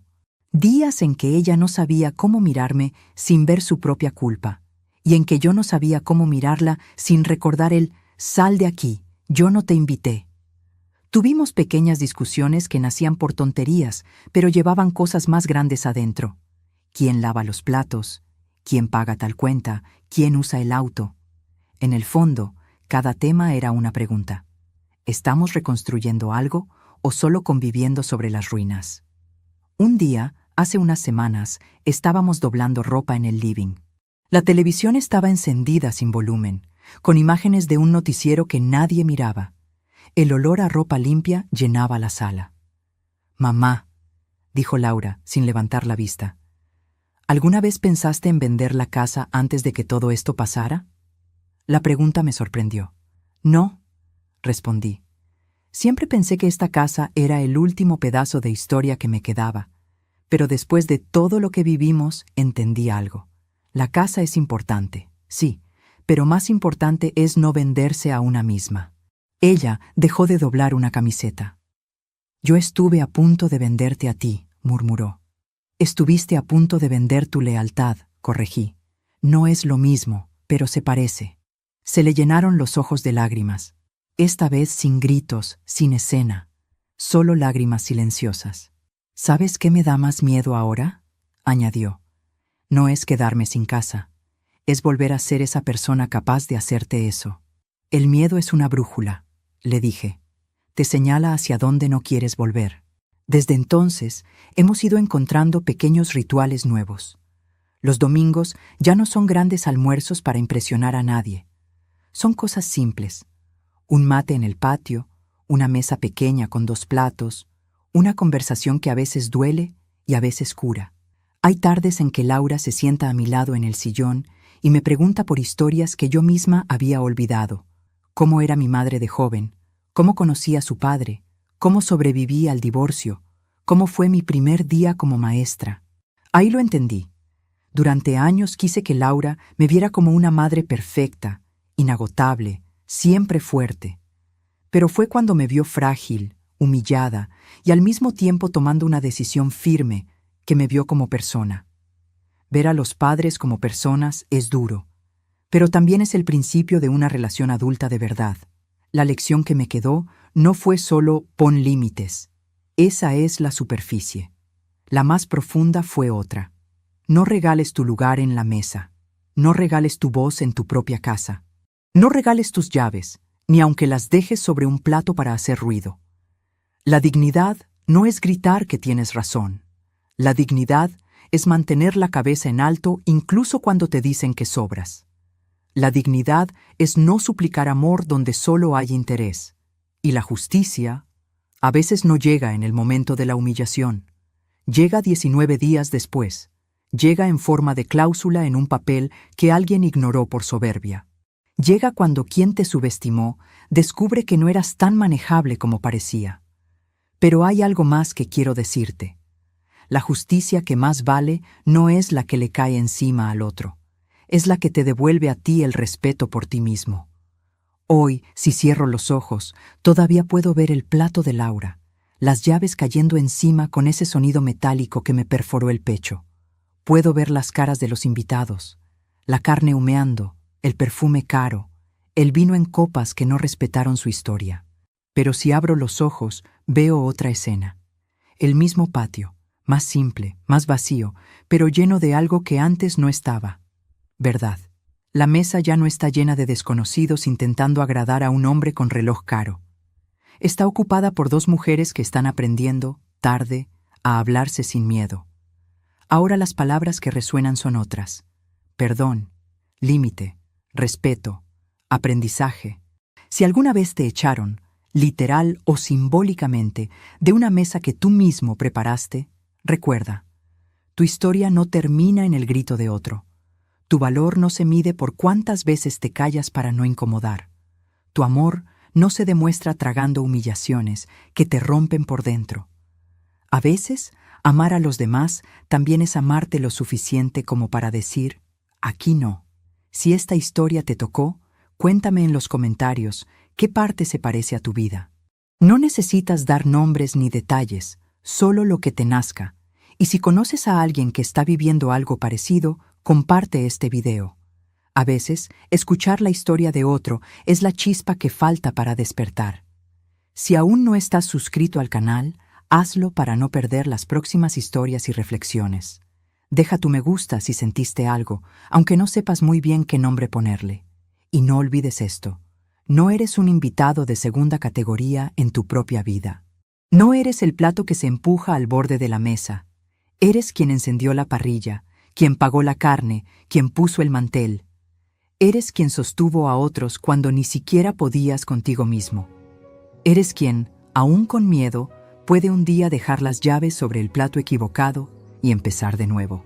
Días en que ella no sabía cómo mirarme sin ver su propia culpa, y en que yo no sabía cómo mirarla sin recordar el «sal de aquí, yo no te invité». Tuvimos pequeñas discusiones que nacían por tonterías, pero llevaban cosas más grandes adentro. ¿Quién lava los platos? ¿Quién paga tal cuenta? ¿Quién usa el auto? En el fondo, cada tema era una pregunta. ¿Estamos reconstruyendo algo o solo conviviendo sobre las ruinas? Un día, hace unas semanas, estábamos doblando ropa en el living. La televisión estaba encendida sin volumen, con imágenes de un noticiero que nadie miraba. El olor a ropa limpia llenaba la sala. «Mamá», dijo Laura, sin levantar la vista, ¿alguna vez pensaste en vender la casa antes de que todo esto pasara? La pregunta me sorprendió. «No», respondí. Siempre pensé que esta casa era el último pedazo de historia que me quedaba, pero después de todo lo que vivimos entendí algo. La casa es importante, sí, pero más importante es no venderse a una misma. Ella dejó de doblar una camiseta. «Yo estuve a punto de venderte a ti», murmuró. «Estuviste a punto de vender tu lealtad», corregí. «No es lo mismo, pero se parece». Se le llenaron los ojos de lágrimas. Esta vez sin gritos, sin escena, solo lágrimas silenciosas. «¿Sabes qué me da más miedo ahora?», añadió. «No es quedarme sin casa, es volver a ser esa persona capaz de hacerte eso. El miedo es una brújula», le dije. «Te señala hacia dónde no quieres volver». Desde entonces, hemos ido encontrando pequeños rituales nuevos. Los domingos ya no son grandes almuerzos para impresionar a nadie. Son cosas simples. Un mate en el patio, una mesa pequeña con 2 platos, una conversación que a veces duele y a veces cura. Hay tardes en que Laura se sienta a mi lado en el sillón y me pregunta por historias que yo misma había olvidado. Cómo era mi madre de joven, cómo conocí a su padre, cómo sobreviví al divorcio, cómo fue mi primer día como maestra. Ahí lo entendí. Durante años quise que Laura me viera como una madre perfecta, inagotable, siempre fuerte. Pero fue cuando me vio frágil, humillada y al mismo tiempo tomando una decisión firme que me vio como persona. Ver a los padres como personas es duro, pero también es el principio de una relación adulta de verdad. La lección que me quedó no fue solo pon límites. Esa es la superficie. La más profunda fue otra. No regales tu lugar en la mesa. No regales tu voz en tu propia casa. No regales tus llaves, ni aunque las dejes sobre un plato para hacer ruido. La dignidad no es gritar que tienes razón. La dignidad es mantener la cabeza en alto incluso cuando te dicen que sobras. La dignidad es no suplicar amor donde solo hay interés. Y la justicia a veces no llega en el momento de la humillación. Llega 19 días después. Llega en forma de cláusula en un papel que alguien ignoró por soberbia. Llega cuando quien te subestimó descubre que no eras tan manejable como parecía. Pero hay algo más que quiero decirte. La justicia que más vale no es la que le cae encima al otro. Es la que te devuelve a ti el respeto por ti mismo. Hoy, si cierro los ojos, todavía puedo ver el plato de Laura, las llaves cayendo encima con ese sonido metálico que me perforó el pecho. Puedo ver las caras de los invitados, la carne humeando, el perfume caro, el vino en copas que no respetaron su historia. Pero si abro los ojos, veo otra escena. El mismo patio, más simple, más vacío, pero lleno de algo que antes no estaba. Verdad. La mesa ya no está llena de desconocidos intentando agradar a un hombre con reloj caro. Está ocupada por dos mujeres que están aprendiendo, tarde, a hablarse sin miedo. Ahora las palabras que resuenan son otras. Perdón, límite, respeto, aprendizaje. Si alguna vez te echaron, literal o simbólicamente, de una mesa que tú mismo preparaste, recuerda, tu historia no termina en el grito de otro. Tu valor no se mide por cuántas veces te callas para no incomodar. Tu amor no se demuestra tragando humillaciones que te rompen por dentro. A veces, amar a los demás también es amarte lo suficiente como para decir, aquí no. Si esta historia te tocó, cuéntame en los comentarios qué parte se parece a tu vida. No necesitas dar nombres ni detalles, solo lo que te nazca. Y si conoces a alguien que está viviendo algo parecido, comparte este video. A veces, escuchar la historia de otro es la chispa que falta para despertar. Si aún no estás suscrito al canal, hazlo para no perder las próximas historias y reflexiones. Deja tu me gusta si sentiste algo, aunque no sepas muy bien qué nombre ponerle. Y no olvides esto, no eres un invitado de segunda categoría en tu propia vida. No eres el plato que se empuja al borde de la mesa. Eres quien encendió la parrilla, quien pagó la carne, quien puso el mantel. Eres quien sostuvo a otros cuando ni siquiera podías contigo mismo. Eres quien, aún con miedo, puede un día dejar las llaves sobre el plato equivocado y empezar de nuevo.